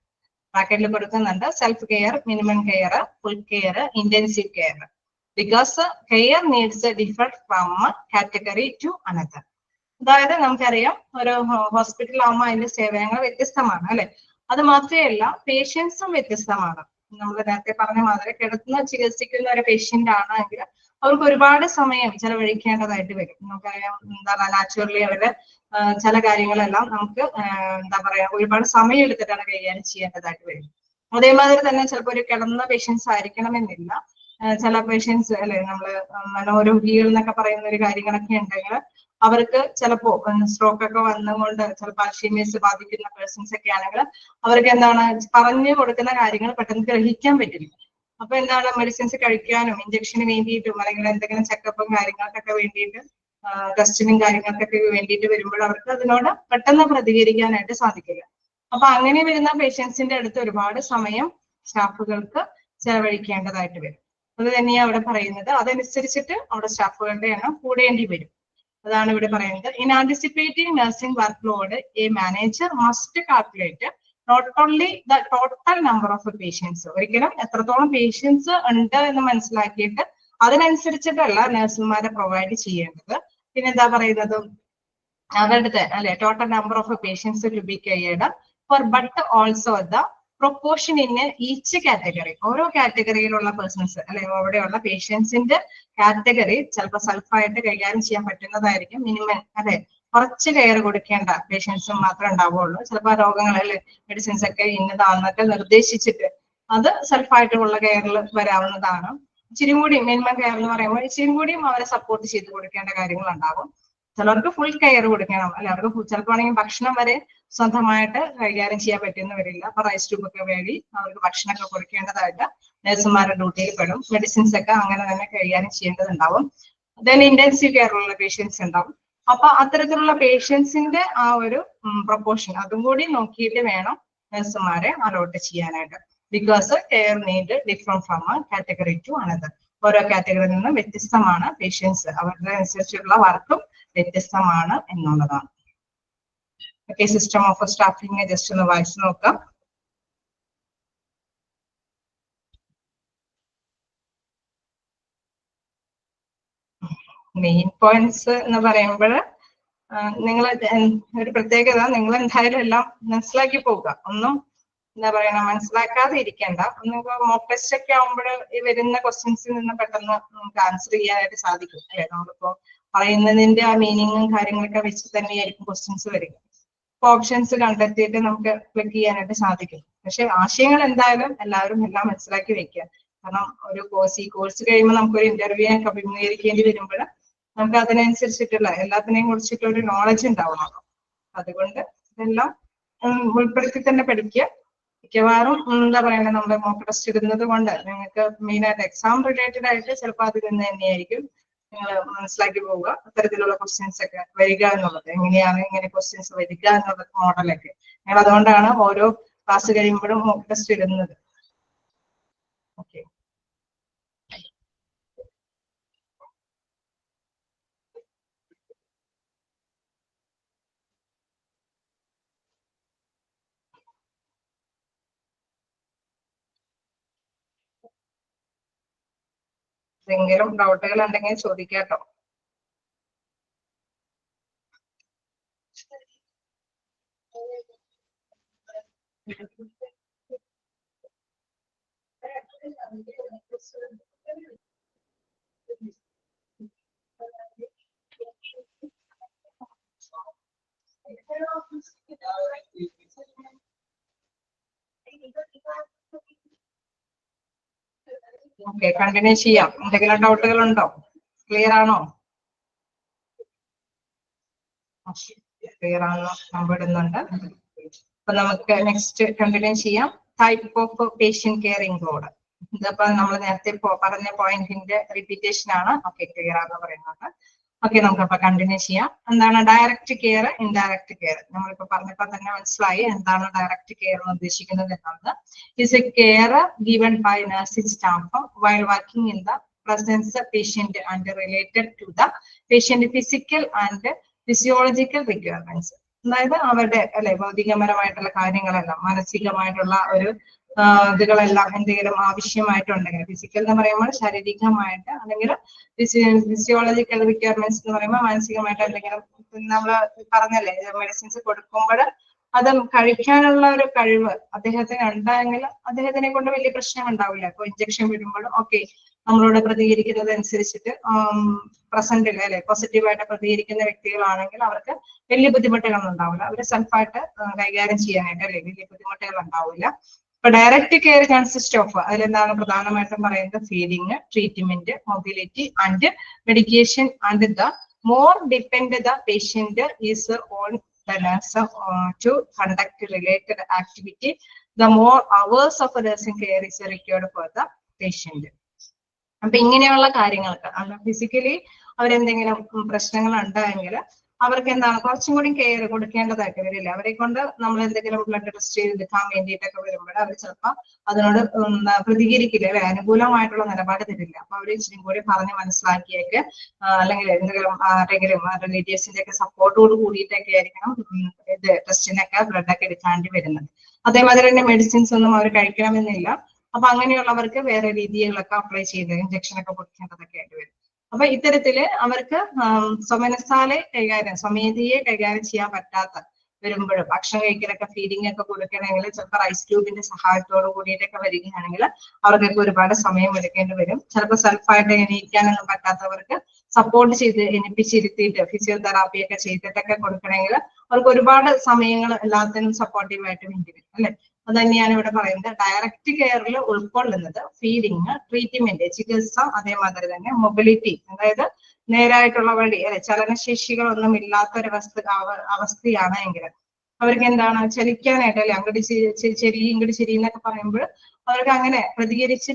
ബ്രാക്കറ്റിൽ കൊടുക്കുന്നുണ്ട് self care, minimum care, full care, intensive care. Because care needs differ from category two another. അതായത് നമുക്കറിയാം ഒരു hospital ആകുമ്പോൾ അതിന്റെ സേവനങ്ങൾ വ്യത്യസ്തമാണ് അല്ലെ. അത് മാത്രമല്ല പേഷ്യൻസും വ്യത്യസ്തമാണ്. നമ്മൾ നേരത്തെ പറഞ്ഞ മാതിരി കിടന്ന് ചികിത്സിക്കുന്ന ഒരു പേഷ്യന്റ് ആണെങ്കിൽ അവർക്ക് ഒരുപാട് സമയം ചെലവഴിക്കേണ്ടതായിട്ട് വരും. നമുക്കറിയാം എന്താണ് നാച്ചുറലി അവര് ചില കാര്യങ്ങളെല്ലാം നമുക്ക് എന്താ പറയാ ഒരുപാട് സമയം എടുത്തിട്ടാണ് കൈകാര്യം ചെയ്യേണ്ടതായിട്ട് വരും. അതേമാതിരി തന്നെ ചിലപ്പോൾ ഒരു കിടന്ന പേഷ്യൻസ് ആയിരിക്കണമെന്നില്ല. ചില പേഷ്യൻസ് അല്ലെ നമ്മള് മനോരോഗികൾ എന്നൊക്കെ പറയുന്ന ഒരു കാര്യങ്ങളൊക്കെ ഉണ്ടെങ്കിൽ അവർക്ക് ചിലപ്പോ സ്ട്രോക്ക് ഒക്കെ വന്നുകൊണ്ട് ചിലപ്പോൾ അൽഷീമേഴ്സ് ബാധിക്കുന്ന പേഴ്സൺസ് ഒക്കെ ആണെങ്കിൽ അവർക്ക് എന്താണ് പറഞ്ഞു കൊടുക്കുന്ന കാര്യങ്ങൾ പെട്ടെന്ന് ഗ്രഹിക്കാൻ പറ്റില്ല. അപ്പൊ എന്താണ് മെഡിസിൻസ് കഴിക്കാനും ഇഞ്ചക്ഷന് വേണ്ടിയിട്ടും അല്ലെങ്കിൽ എന്തെങ്കിലും ചെക്കപ്പും കാര്യങ്ങൾക്കൊക്കെ വേണ്ടിയിട്ട് ടെസ്റ്റിനും കാര്യങ്ങൾക്കൊക്കെ വേണ്ടിയിട്ട് വരുമ്പോൾ അവർക്ക് അതിനോട് പെട്ടെന്ന് പ്രതികരിക്കാനായിട്ട് സാധിക്കില്ല. അപ്പൊ അങ്ങനെ വരുന്ന പേഷ്യൻസിന്റെ അടുത്ത് ഒരുപാട് സമയം സ്റ്റാഫുകൾക്ക് ചെലവഴിക്കേണ്ടതായിട്ട് വരും. അത് തന്നെയാണ് അവിടെ പറയുന്നത്. അതനുസരിച്ചിട്ട് അവിടെ സ്റ്റാഫുകളുടെ എണ്ണം കൂടേണ്ടി വരും. അതാണ് ഇവിടെ പറയുന്നത്. In anticipating nursing work load a manager must calculate not only the total number of patients, ഒരിക്കലും എത്രത്തോളം പേഷ്യൻസ് ഉണ്ട് എന്ന് മനസ്സിലാക്കിയിട്ട് അതിനനുസരിച്ചിട്ടല്ല നഴ്സുമാരെ പ്രൊവൈഡ് ചെയ്യേണ്ടത്. പിന്നെ എന്താ പറയുന്നത് അവരുടെ അല്ലെ total number of patients to be cared for but also the proportion in each category. ഓരോ കാറ്റഗറിയിലുള്ള പേഴ്സൺസ് അല്ലെ അവിടെയുള്ള പേഷ്യൻസിന്റെ കാറ്റഗറി ചിലപ്പോൾ സെൽഫായിട്ട് കൈകാര്യം ചെയ്യാൻ പറ്റുന്നതായിരിക്കും. മിനിമം അല്ലെ കുറച്ച് കെയർ കൊടുക്കേണ്ട പേഷ്യൻസും മാത്രമേ ഉണ്ടാവുകയുള്ളൂ. ചിലപ്പോൾ രോഗങ്ങളല്ലേ മെഡിസിൻസ് ഒക്കെ ഇന്നതാണെന്നൊക്കെ നിർദ്ദേശിച്ചിട്ട് അത് സെൽഫായിട്ടുള്ള കെയറിൽ വരാവുന്നതാണ്. ഇച്ചിരി കൂടി മിനിമം കെയർ എന്ന് പറയുമ്പോൾ ഇച്ചിരി കൂടിയും അവരെ സപ്പോർട്ട് ചെയ്ത് കൊടുക്കേണ്ട കാര്യങ്ങൾ ഉണ്ടാകും. ചിലർക്ക് ഫുൾ കെയർ കൊടുക്കണം, അല്ലെ അവർക്ക് ചിലപ്പോൾ ആണെങ്കിൽ ഭക്ഷണം വരെ സ്വന്തമായിട്ട് കൈകാര്യം ചെയ്യാൻ പറ്റുന്ന വരില്ല. അപ്പൊ റൈസ് ട്യൂബൊക്കെ വേണ്ടി അവർക്ക് ഭക്ഷണമൊക്കെ കൊടുക്കേണ്ടതായിട്ട് നഴ്സുമാരുടെ ഡ്യൂട്ടിയിൽ പെടും. മെഡിസിൻസ് ഒക്കെ അങ്ങനെ തന്നെ കൈകാര്യം ചെയ്യേണ്ടതുണ്ടാവും. ദെൻ ഇന്റൻസീവ് കെയറിലുള്ള പേഷ്യൻസ് ഉണ്ടാവും. അപ്പൊ അത്തരത്തിലുള്ള പേഷ്യൻസിന്റെ ആ ഒരു പ്രൊപ്പോർഷൻ അതും കൂടി നോക്കിയിട്ട് വേണം നഴ്സുമാരെ അലോട്ട് ചെയ്യാനായിട്ട്. Because care need different from category two another. ഓരോ കാറ്റഗറിയിൽ നിന്നും വ്യത്യസ്തമാണ് പേഷ്യൻസ്, അവരുടെ അനുസരിച്ചുള്ള വർക്കും വ്യത്യസ്തമാണ് എന്നുള്ളതാണ്. Okay, system of staffing just ഒന്ന് വായിച്ചു നോക്കാം. മെയിൻ പോയിന്റ്സ് എന്ന് പറയുമ്പോൾ നിങ്ങൾ ഒരു പ്രത്യേകത, നിങ്ങൾ എന്തായാലും എല്ലാം മനസ്സിലാക്കി പോകുക. ഒന്നും എന്താ പറയുക മനസ്സിലാക്കാതെ ഇരിക്കേണ്ട. മോക്ക് ടെസ്റ്റ് ഒക്കെ ആകുമ്പോൾ ഈ വരുന്ന ക്വസ്റ്റ്യൻസിൽ നിന്ന് പെട്ടെന്ന് നമുക്ക് ആൻസർ ചെയ്യാനായിട്ട് സാധിക്കും, അല്ലെ? നമ്മളിപ്പോ പറയുന്നതിന്റെ ആ മീനിങ്ങും കാര്യങ്ങളൊക്കെ വെച്ച് തന്നെയായിരിക്കും ക്വസ്റ്റ്യൻസ് വരിക. അപ്പൊ ഓപ്ഷൻസ് കണ്ടെത്തിയിട്ട് നമുക്ക് ക്ലിക്ക് ചെയ്യാനായിട്ട് സാധിക്കും. പക്ഷെ ആശയങ്ങൾ എന്തായാലും എല്ലാവരും എല്ലാം മനസ്സിലാക്കി വെക്കുക. കാരണം ഒരു ഈ കോഴ്സ് കഴിയുമ്പോൾ നമുക്കൊരു ഇന്റർവ്യൂവിനൊക്കെ അഭിമുഖീകരിക്കേണ്ടി വരുമ്പോൾ നമുക്ക് അതിനനുസരിച്ചിട്ടുള്ള എല്ലാത്തിനെയും കുറിച്ചിട്ടൊരു നോളജ് ഉണ്ടാവണം. അതുകൊണ്ട് ഇതെല്ലാം ഉൾപ്പെടുത്തി തന്നെ പഠിക്കുക. മിക്കവാറും എന്താ പറയുക, നമ്മുടെ മോക്ക് ടെസ്റ്റ് ഇടുന്നത് കൊണ്ട് നിങ്ങൾക്ക് മെയിൻ ആയിട്ട് എക്സാം റിലേറ്റഡ് ആയിട്ട് ചിലപ്പോൾ അതിൽ നിന്ന് തന്നെയായിരിക്കും നിങ്ങൾ മനസ്സിലാക്കി പോവുക. അത്തരത്തിലുള്ള ക്വസ്റ്റ്യൻസ് ഒക്കെ വരിക എന്നുള്ളത്, എങ്ങനെയാണ് ഇങ്ങനെ ക്വസ്റ്റ്യൻസ് വരിക എന്നുള്ള മോഡലൊക്കെ ഞങ്ങൾ അതുകൊണ്ടാണ് ഓരോ ക്ലാസ് കഴിയുമ്പോഴും മോക്ക് ടെസ്റ്റ് ഇടുന്നത്. ഓക്കെ, എന്തെങ്കിലും ഡൗട്ടുകൾ ഉണ്ടെങ്കിൽ ചോദിക്കാട്ടോ. ഓക്കെ, കണ്ടിന്യൂ ചെയ്യാം. എന്തെങ്കിലും ഡൗട്ടുകൾ ഉണ്ടോ? ക്ലിയർ ആണോ? ക്ലിയർ ആണോ? നമ്പർ ഇടുന്നുണ്ട്. അപ്പൊ നമുക്ക് നെക്സ്റ്റ് കണ്ടിന്യൂ ചെയ്യാം. Type of patient care include. ഇതിപ്പോ നമ്മൾ നേരത്തെ പറഞ്ഞ പോയിന്റിന്റെ റിപ്പീറ്റേഷൻ ആണ്. ഓക്കെ, ക്ലിയർ ആണെന്ന് പറയുന്നത്. ഓക്കെ, നമുക്കപ്പൊ കണ്ടിന്യൂ ചെയ്യാം. എന്താണ് ഡയറക്റ്റ് കെയർ, ഇൻഡയറക്റ്റ് കെയർ? നമ്മളിപ്പോ പറഞ്ഞപ്പോ തന്നെ മനസ്സിലായി എന്താണ് ഡയറക്റ്റ് കെയർ എന്ന് ഉദ്ദേശിക്കുന്നത് എന്നത്. Is a care given by nursing staff while working in the presence patient and related to the patient physical and physiological requirements. അതായത് അവരുടെ അല്ലെ ഭൗതികപരമായിട്ടുള്ള കാര്യങ്ങളെല്ലാം, മാനസികമായിട്ടുള്ള ഒരു ഇതുകളെല്ലാം എന്തെങ്കിലും ആവശ്യമായിട്ടുണ്ടെങ്കിൽ, ഫിസിക്കൽ എന്ന് പറയുമ്പോൾ ശാരീരികമായിട്ട്, അല്ലെങ്കിൽ ഫിസിയോളജിക്കൽ റിക്വയർമെന്റ്സ് എന്ന് പറയുമ്പോൾ മാനസികമായിട്ട് എന്തെങ്കിലും നമ്മൾ പറഞ്ഞല്ലേ മെഡിസിൻസ് കൊടുക്കുമ്പോൾ അത് കഴിക്കാനുള്ള ഒരു കഴിവ് അദ്ദേഹത്തിന് ഉണ്ടായെങ്കിൽ അദ്ദേഹത്തിനെ കൊണ്ട് വലിയ പ്രശ്നം ഉണ്ടാവില്ല. ഇപ്പൊ ഇഞ്ചക്ഷൻ വിടുമ്പോൾ ഓക്കെ നമ്മളോട് പ്രതികരിക്കുന്നത് അനുസരിച്ചിട്ട് പ്രസന്റിൽ അല്ലെ പോസിറ്റീവായിട്ട് പ്രതികരിക്കുന്ന വ്യക്തികളാണെങ്കിൽ അവർക്ക് വലിയ ബുദ്ധിമുട്ടുകളൊന്നും ഉണ്ടാവില്ല. അവർ സെൽഫായിട്ട് കൈകാര്യം ചെയ്യാനായിട്ട് അല്ലെ വലിയ ബുദ്ധിമുട്ടുകൾ ഉണ്ടാവില്ല. ഇപ്പൊ ഡയറക്റ്റ് കെയർ കൺസിസ്റ്റ് ഓഫ്, അതിലെന്താണ് പ്രധാനമായിട്ടും പറയുന്നത്, feeding, treatment, mobility and medication and the more depend the patient is on the nurse to conduct related activity, the more hours of nursing care is required for the patient. അപ്പൊ ഇങ്ങനെയുള്ള കാര്യങ്ങൾക്ക് physically അവരെന്തെങ്കിലും പ്രശ്നങ്ങൾ ഉണ്ടായെങ്കിൽ അവർക്ക് എന്താണ് കുറച്ചും കൂടി care കൊടുക്കേണ്ടതായിട്ട് വരില്ല. അവരെ കൊണ്ട് നമ്മൾ എന്തെങ്കിലും ബ്ലഡ് ടെസ്റ്റ് ചെയ്തെടുക്കാൻ വേണ്ടിയിട്ടൊക്കെ വരുമ്പോൾ അവർ ചിലപ്പോൾ അതിനോട് പ്രതികരിക്കില്ല, അല്ലെ അനുകൂലമായിട്ടുള്ള നിലപാട് തരില്ല. അപ്പൊ അവർ ഇച്ചിരി കൂടി പറഞ്ഞ് മനസ്സിലാക്കിയൊക്കെ അല്ലെങ്കിൽ എന്തെങ്കിലും ആരെങ്കിലും റിലേറ്റീവ്സിന്റെ ഒക്കെ സപ്പോർട്ടോട് കൂടിയിട്ടൊക്കെ ആയിരിക്കണം ഇത് ടെസ്റ്റിനൊക്കെ ബ്ലഡൊക്കെ എടുക്കാണ്ടി വരുന്നത്. അതേമാതിരി തന്നെ മെഡിസിൻസ് ഒന്നും അവർ കഴിക്കണമെന്നില്ല. അപ്പൊ അങ്ങനെയുള്ളവർക്ക് വേറെ രീതികളൊക്കെ അപ്ലൈ ചെയ്ത് ഇഞ്ചക്ഷൻ ഒക്കെ കൊടുക്കേണ്ടതൊക്കെ ആയിട്ട് വരും. അപ്പൊ ഇത്തരത്തില് അവർക്ക് സ്വമേധയെ കൈകാര്യം ചെയ്യാൻ പറ്റാത്ത വരുമ്പോഴും ഭക്ഷണം കഴിക്കലൊക്കെ ഫീഡിംഗ് ഒക്കെ കൊടുക്കണമെങ്കിൽ ചിലപ്പോൾ റൈസ് ട്യൂബിന്റെ സഹായത്തോട് കൂടിയിട്ടൊക്കെ വരികയാണെങ്കിൽ അവർക്കൊക്കെ ഒരുപാട് സമയം എടുക്കേണ്ടി വരും. ചിലപ്പോൾ സെൽഫായിട്ട് എണീക്കാനൊന്നും പറ്റാത്തവർക്ക് സപ്പോർട്ട് ചെയ്ത് എണിപ്പിച്ചിരുത്തിയിട്ട് ഫിസിയോതെറാപ്പി ഒക്കെ ചെയ്തിട്ടൊക്കെ കൊടുക്കണമെങ്കിൽ അവർക്ക് ഒരുപാട് സമയങ്ങൾ എല്ലാത്തിനും സപ്പോർട്ടീവായിട്ട് വേണ്ടി വരും, അല്ലെ? അത് തന്നെയാണ് ഇവിടെ പറയുന്നത്. ഡയറക്റ്റ് കെയറിൽ ഉൾക്കൊള്ളുന്നത് ഫീഡിങ്, ട്രീറ്റ്മെന്റ്, ചികിത്സ, അതേമാതിരി തന്നെ മൊബിലിറ്റി, അതായത് നേരായിട്ടുള്ള വഴി അല്ലെ ചലനശേഷികളൊന്നും ഇല്ലാത്ത ഒരു അവസ്ഥയാണ് എങ്കിൽ അവർക്ക് എന്താണ് ചലിക്കാനായിട്ട് അല്ലെ അങ്ങോട്ട് ശരി ഇങ്ങോട്ട് ശരി എന്നൊക്കെ പറയുമ്പോൾ അവർക്ക് അങ്ങനെ പ്രതികരിച്ച്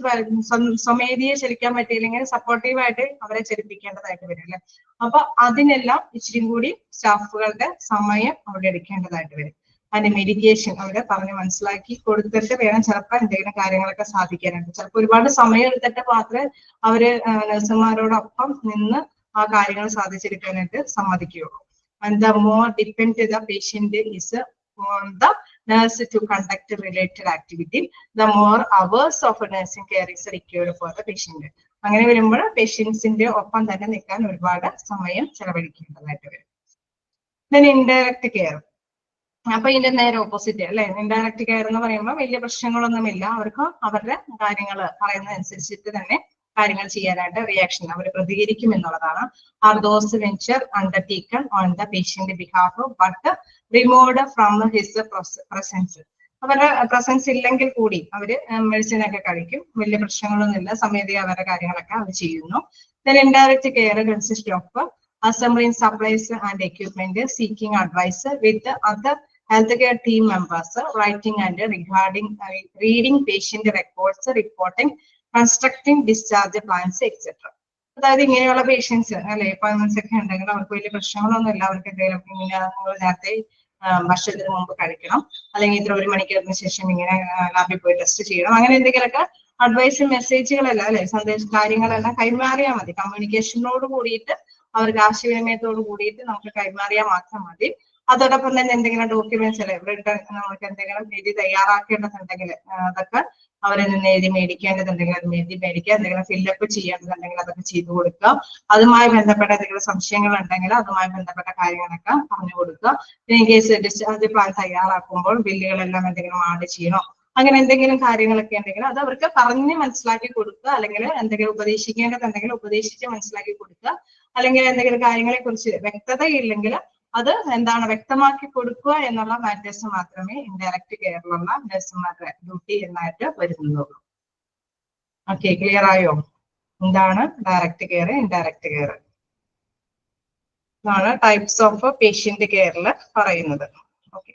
സ്വമേധിയെ ചലിക്കാൻ പറ്റിയില്ലെങ്കിൽ സപ്പോർട്ടീവായിട്ട് അവരെ ചലിപ്പിക്കേണ്ടതായിട്ട് വരും അല്ലെ. അപ്പൊ അതിനെല്ലാം ഇച്ചിരി കൂടി സ്റ്റാഫുകളുടെ സമയം അവിടെ എടുക്കേണ്ടതായിട്ട് വരും. അതിന്റെ മെഡിക്കേഷൻ അവിടെ പറഞ്ഞ് മനസ്സിലാക്കി കൊടുത്തിട്ട് വേണം ചിലപ്പോൾ എന്തെങ്കിലും കാര്യങ്ങളൊക്കെ സാധിക്കാനായിട്ട്. ചിലപ്പോൾ ഒരുപാട് സമയം എടുത്തിട്ട് മാത്രമേ അവര് നഴ്സുമാരോടൊപ്പം നിന്ന് ആ കാര്യങ്ങൾ സാധിച്ചെടുക്കാനായിട്ട് സമ്മതിക്കുകയുള്ളൂ. And the more dependent the patient is on the nurse to conduct related activity, the more hours of nursing care is required for the patient. അങ്ങനെ വരുമ്പോൾ പേഷ്യൻസിന്റെ ഒപ്പം തന്നെ നിൽക്കാൻ ഒരുപാട് സമയം ചെലവഴിക്കേണ്ടതായിട്ട് വരും. Then indirect care. അപ്പൊ ഇതിന്റെ നേരെ ഓപ്പോസിറ്റ് അല്ലെ. ഇൻഡയറക്റ്റ് കെയർ എന്ന് പറയുമ്പോൾ വലിയ പ്രശ്നങ്ങളൊന്നുമില്ല, അവർക്ക് അവരുടെ കാര്യങ്ങൾ പറയുന്നതനുസരിച്ചിട്ട് തന്നെ കാര്യങ്ങൾ ചെയ്യാനായിട്ട് റിയാക്ഷൻ അവർ പ്രതികരിക്കും എന്നുള്ളതാണ്. Are those venture undertaken on the patient behalf but removed from his presence. അവരുടെ പ്രസൻസ് ഇല്ലെങ്കിൽ കൂടി അവര് മെഡിസിൻ ഒക്കെ കഴിക്കും, വലിയ പ്രശ്നങ്ങളൊന്നുമില്ല, സമയത്ത് അവരുടെ കാര്യങ്ങളൊക്കെ അവർ ചെയ്യുന്നു. Then indirect care consists of assembling supplies and equipment, seeking advice with other healthcare team members, writing and reading patient records, reporting, constructing discharge plans, etc. അതായത് ഇങ്ങനെയുള്ള പേഷ്യൻസ് അല്ലെ അപ്പോയിന്റ്മെന്റ്സ് ഒക്കെ ഉണ്ടെങ്കിൽ അവർക്ക് വലിയ പ്രശ്നങ്ങളൊന്നുമില്ല, അവർക്ക് എന്തെങ്കിലും ഇങ്ങനെ നേരത്തെ ഭക്ഷണത്തിന് മുമ്പ് കഴിക്കണം, അല്ലെങ്കിൽ ഇത്ര 1 മണിക്കൂറിന് ശേഷം ഇങ്ങനെ ലാബിൽ പോയി ടെസ്റ്റ് ചെയ്യണം, അങ്ങനെ എന്തെങ്കിലുമൊക്കെ അഡ്വൈസ് മെസ്സേജുകളെല്ലാം അല്ലെ സന്ദേശ കാര്യങ്ങളെല്ലാം കൈമാറിയാൽ മതി. കമ്മ്യൂണിക്കേഷനോട് കൂടിയിട്ട് അവർക്ക് ആശയവിനിമയത്തോട് കൂടിയിട്ട് നമുക്ക് കൈമാറിയാൽ മാത്രം മതി. അതോടൊപ്പം തന്നെ എന്തെങ്കിലും ഡോക്യുമെന്റ്സ് അല്ലെ നമുക്ക് എന്തെങ്കിലും എഴുതി തയ്യാറാക്കേണ്ടതുണ്ടെങ്കിൽ അതൊക്കെ അവരിൽ നിന്ന് എഴുതി മേടിക്കേണ്ടതുണ്ടെങ്കിൽ അത് എഴുതി മേടിക്കുക, എന്തെങ്കിലും ഫില്ലപ്പ് ചെയ്യേണ്ടതുണ്ടെങ്കിൽ അതൊക്കെ ചെയ്തു കൊടുക്കുക, അതുമായി ബന്ധപ്പെട്ട എന്തെങ്കിലും സംശയങ്ങൾ ഉണ്ടെങ്കിൽ അതുമായി ബന്ധപ്പെട്ട കാര്യങ്ങളൊക്കെ പറഞ്ഞു കൊടുക്കുക. ഇൻ കേസ് ഡിസ്ചാർജ് പ്ലാൻ തയ്യാറാക്കുമ്പോൾ ബില്ലുകളെല്ലാം എന്തെങ്കിലും ആഡ് ചെയ്യണോ, അങ്ങനെ എന്തെങ്കിലും കാര്യങ്ങളൊക്കെ ഉണ്ടെങ്കിൽ അത് അവർക്ക് പറഞ്ഞ് മനസ്സിലാക്കി കൊടുക്കുക, അല്ലെങ്കിൽ എന്തെങ്കിലും ഉപദേശിക്കേണ്ടതുണ്ടെങ്കിൽ ഉപദേശിച്ച് മനസ്സിലാക്കി കൊടുക്കുക, അല്ലെങ്കിൽ എന്തെങ്കിലും കാര്യങ്ങളെ കുറിച്ച് വ്യക്തതയില്ലെങ്കിൽ അത് എന്താണ് വ്യക്തമാക്കി കൊടുക്കുക എന്നുള്ള മാറ്റേഴ്സ് മാത്രമേ ഇൻഡയറക്റ്റ് കെയറിലുള്ള നഴ്സുമാരുടെ ഡ്യൂട്ടി എന്നായിട്ട് വരുന്നുള്ളൂ. ഓക്കെ, ക്ലിയർ ആയോ? എന്താണ് ഡയറക്റ്റ് കെയർ, ഇൻഡയറക്റ്റ് കെയർ? ഇതാണ് ടൈപ്സ് ഓഫ് പേഷ്യന്റ് കെയറിൽ പറയുന്നത്. ഓക്കെ,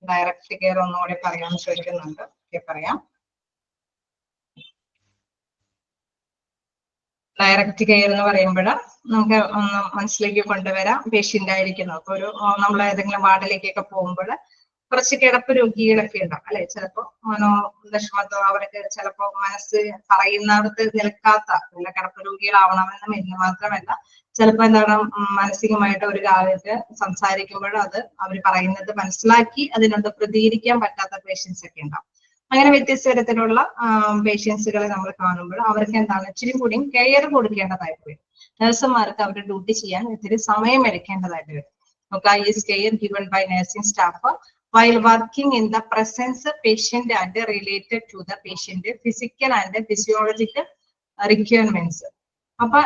ഡയറക്റ്റ് കെയർ ഒന്നുകൂടി പറയാൻ ചോദിക്കുന്നുണ്ട്. പറയാം. ഡയറക്റ്റ് കെയർ എന്ന് പറയുമ്പോൾ നമുക്ക് ഒന്ന് മനസ്സിലേക്ക് കൊണ്ടുവരാം. പേഷ്യന്റ് ആയിരിക്കുന്നു, അപ്പൊ ഒരു നമ്മൾ ഏതെങ്കിലും വാർഡിലേക്കൊക്കെ പോകുമ്പോൾ കുറച്ച് കിടപ്പ് രോഗികളൊക്കെ ഉണ്ടാവും അല്ലെ, ചിലപ്പോ മനോവിഷമത്തോ അവർക്ക് ചിലപ്പോ മനസ്സ് പറയുന്നിടത്ത് നിൽക്കാത്ത നല്ല കിടപ്പ് രോഗികളാവണമെന്നും എന്ന് മാത്രമല്ല, ചിലപ്പോ എന്താണ് മാനസികമായിട്ട് ഒരു കാര്യത്തിൽ സംസാരിക്കുമ്പോൾ അത് അവർ പറയുന്നത് മനസ്സിലാക്കി അതിനോട് പ്രതികരിക്കാൻ പറ്റാത്ത പേഷ്യൻസ് ഒക്കെ ഉണ്ടാവും. അങ്ങനെ വ്യത്യസ്ത തരത്തിലുള്ള പേഷ്യൻസുകളെ നമ്മൾ കാണുമ്പോൾ അവർക്ക് എന്താണ് ഇച്ചിരി കൂടി കെയർ കൊടുക്കേണ്ടതായിട്ട് വരും. നഴ്സുമാർക്ക് അവരുടെ ഡ്യൂട്ടി ചെയ്യാൻ ഇത്തിരി സമയം എടുക്കേണ്ടതായിട്ട് വരും. Is care given by nursing staff while working in the presence of patient and related to the patient physical and physiological requirements. അപ്പൊ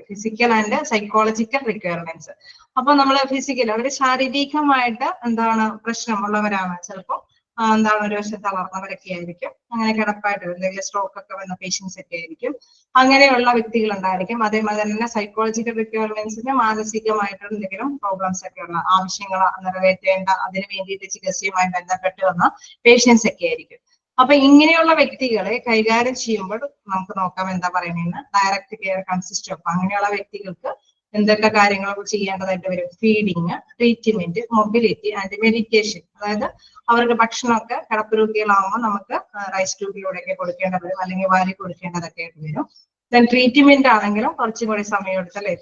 ഫിസിക്കൽ ആൻഡ് സൈക്കോളജിക്കൽ റിക്വയർമെന്റ്സ്. അപ്പൊ നമ്മള് ഫിസിക്കൽ അവര് ശാരീരികമായിട്ട് എന്താണ് പ്രശ്നമുള്ളവരാണ്, ചിലപ്പോ എന്താണ് ഒരു വശത്ത് തളർന്നവരൊക്കെ ആയിരിക്കും, അങ്ങനെ കിടപ്പായിട്ട് എന്തെങ്കിലും സ്ട്രോക്ക് ഒക്കെ വന്ന പേഷ്യൻസ് ഒക്കെ ആയിരിക്കും, അങ്ങനെയുള്ള വ്യക്തികൾ ഉണ്ടായിരിക്കും. അതേമാതിരി തന്നെ സൈക്കോളജിക്കൽ റിക്വയർമെന്റ്സിന് മാനസികമായിട്ടുള്ള എന്തെങ്കിലും പ്രോബ്ലംസ് ഒക്കെ ഉള്ള ആവശ്യങ്ങൾ നിറവേറ്റേണ്ട അതിന് വേണ്ടിയിട്ട് ചികിത്സയുമായി ബന്ധപ്പെട്ട് വന്ന പേഷ്യൻസ് ഒക്കെ ആയിരിക്കും. അപ്പൊ ഇങ്ങനെയുള്ള വ്യക്തികളെ കൈകാര്യം ചെയ്യുമ്പോൾ നമുക്ക് നോക്കാം എന്താ പറയുന്നത്. ഡയറക്റ്റ് കെയർ കൺസിസ്റ്റ് ഓഫ് അങ്ങനെയുള്ള വ്യക്തികൾക്ക് എന്തൊക്കെ കാര്യങ്ങൾ ചെയ്യേണ്ടതായിട്ട് വരും. Feeding, treatment, mobility and medication. അതായത് അവർക്ക് ഭക്ഷണമൊക്കെ കിടപ്പ് രോഗികളാവുമ്പോൾ നമുക്ക് റൈസ് ട്യൂബിലൂടെയൊക്കെ കൊടുക്കേണ്ടത് വരും, അല്ലെങ്കിൽ വാരി കൊടുക്കേണ്ടതൊക്കെ ആയിട്ട് വരും. ദെൻ ട്രീറ്റ്മെന്റ് ആണെങ്കിലും കുറച്ചും കൂടി സമയം എടുത്ത് അല്ലെ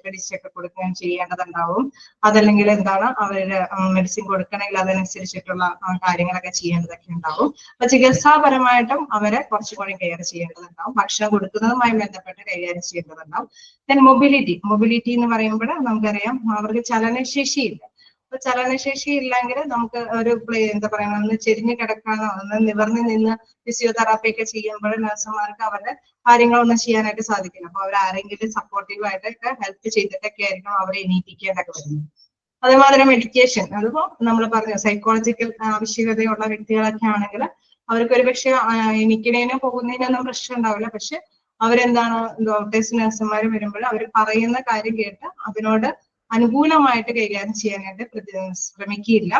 പിടിച്ചൊക്കെ കൊടുക്കുകയും ചെയ്യേണ്ടതുണ്ടാവും. അതല്ലെങ്കിൽ എന്താണ് അവര് മെഡിസിൻ കൊടുക്കണമെങ്കിൽ അതനുസരിച്ചിട്ടുള്ള കാര്യങ്ങളൊക്കെ ചെയ്യേണ്ടതൊക്കെ ഉണ്ടാവും. അപ്പൊ ചികിത്സാപരമായിട്ടും അവരെ കുറച്ചുകൂടി കെയർ ചെയ്യേണ്ടതുണ്ടാവും. ഭക്ഷണം കൊടുക്കുന്നതുമായി ബന്ധപ്പെട്ട് കൈകാര്യം ചെയ്യേണ്ടതുണ്ടാവും. ദെൻ മൊബിലിറ്റി എന്ന് പറയുമ്പോൾ നമുക്കറിയാം അവർക്ക് ചലനശേഷിയില്ല. അപ്പൊ ചലനശേഷി ഇല്ലെങ്കിൽ നമുക്ക് ഒരു എന്താ പറയുക ഒന്ന് ചെരിഞ്ഞു കിടക്കാനോ ഒന്ന് നിവർന്ന് നിന്ന് ഫിസിയോതെറാപ്പി ഒക്കെ ചെയ്യുമ്പോൾ നഴ്സുമാർക്ക് അവരുടെ കാര്യങ്ങളൊന്നും ചെയ്യാനായിട്ട് സാധിക്കില്ല. അപ്പൊ അവർ ആരെങ്കിലും സപ്പോർട്ടീവ് ആയിട്ടൊക്കെ ഹെൽപ്പ് ചെയ്തിട്ടൊക്കെ ആയിരിക്കും അവരെ എണീപ്പിക്കേണ്ടതൊക്കെ വരുന്നത്. അതേമാതിരി മെഡിക്കേഷൻ, അതിപ്പോ നമ്മൾ പറഞ്ഞു സൈക്കോളജിക്കൽ ആവശ്യകതയുള്ള വ്യക്തികളൊക്കെ ആണെങ്കിൽ അവർക്ക് ഒരു പക്ഷെ എണീക്കണേനോ പോകുന്നതിനൊന്നും പ്രശ്നം ഉണ്ടാവില്ല. പക്ഷെ അവരെന്താണ് ഡോക്ടേഴ്സ് നഴ്സുമാർ വരുമ്പോൾ അവർ പറയുന്ന കാര്യം കേട്ട് അതിനോട് അനുകൂലമായിട്ട് കൈകാര്യം ചെയ്യാനായിട്ട് ശ്രമിക്കില്ല.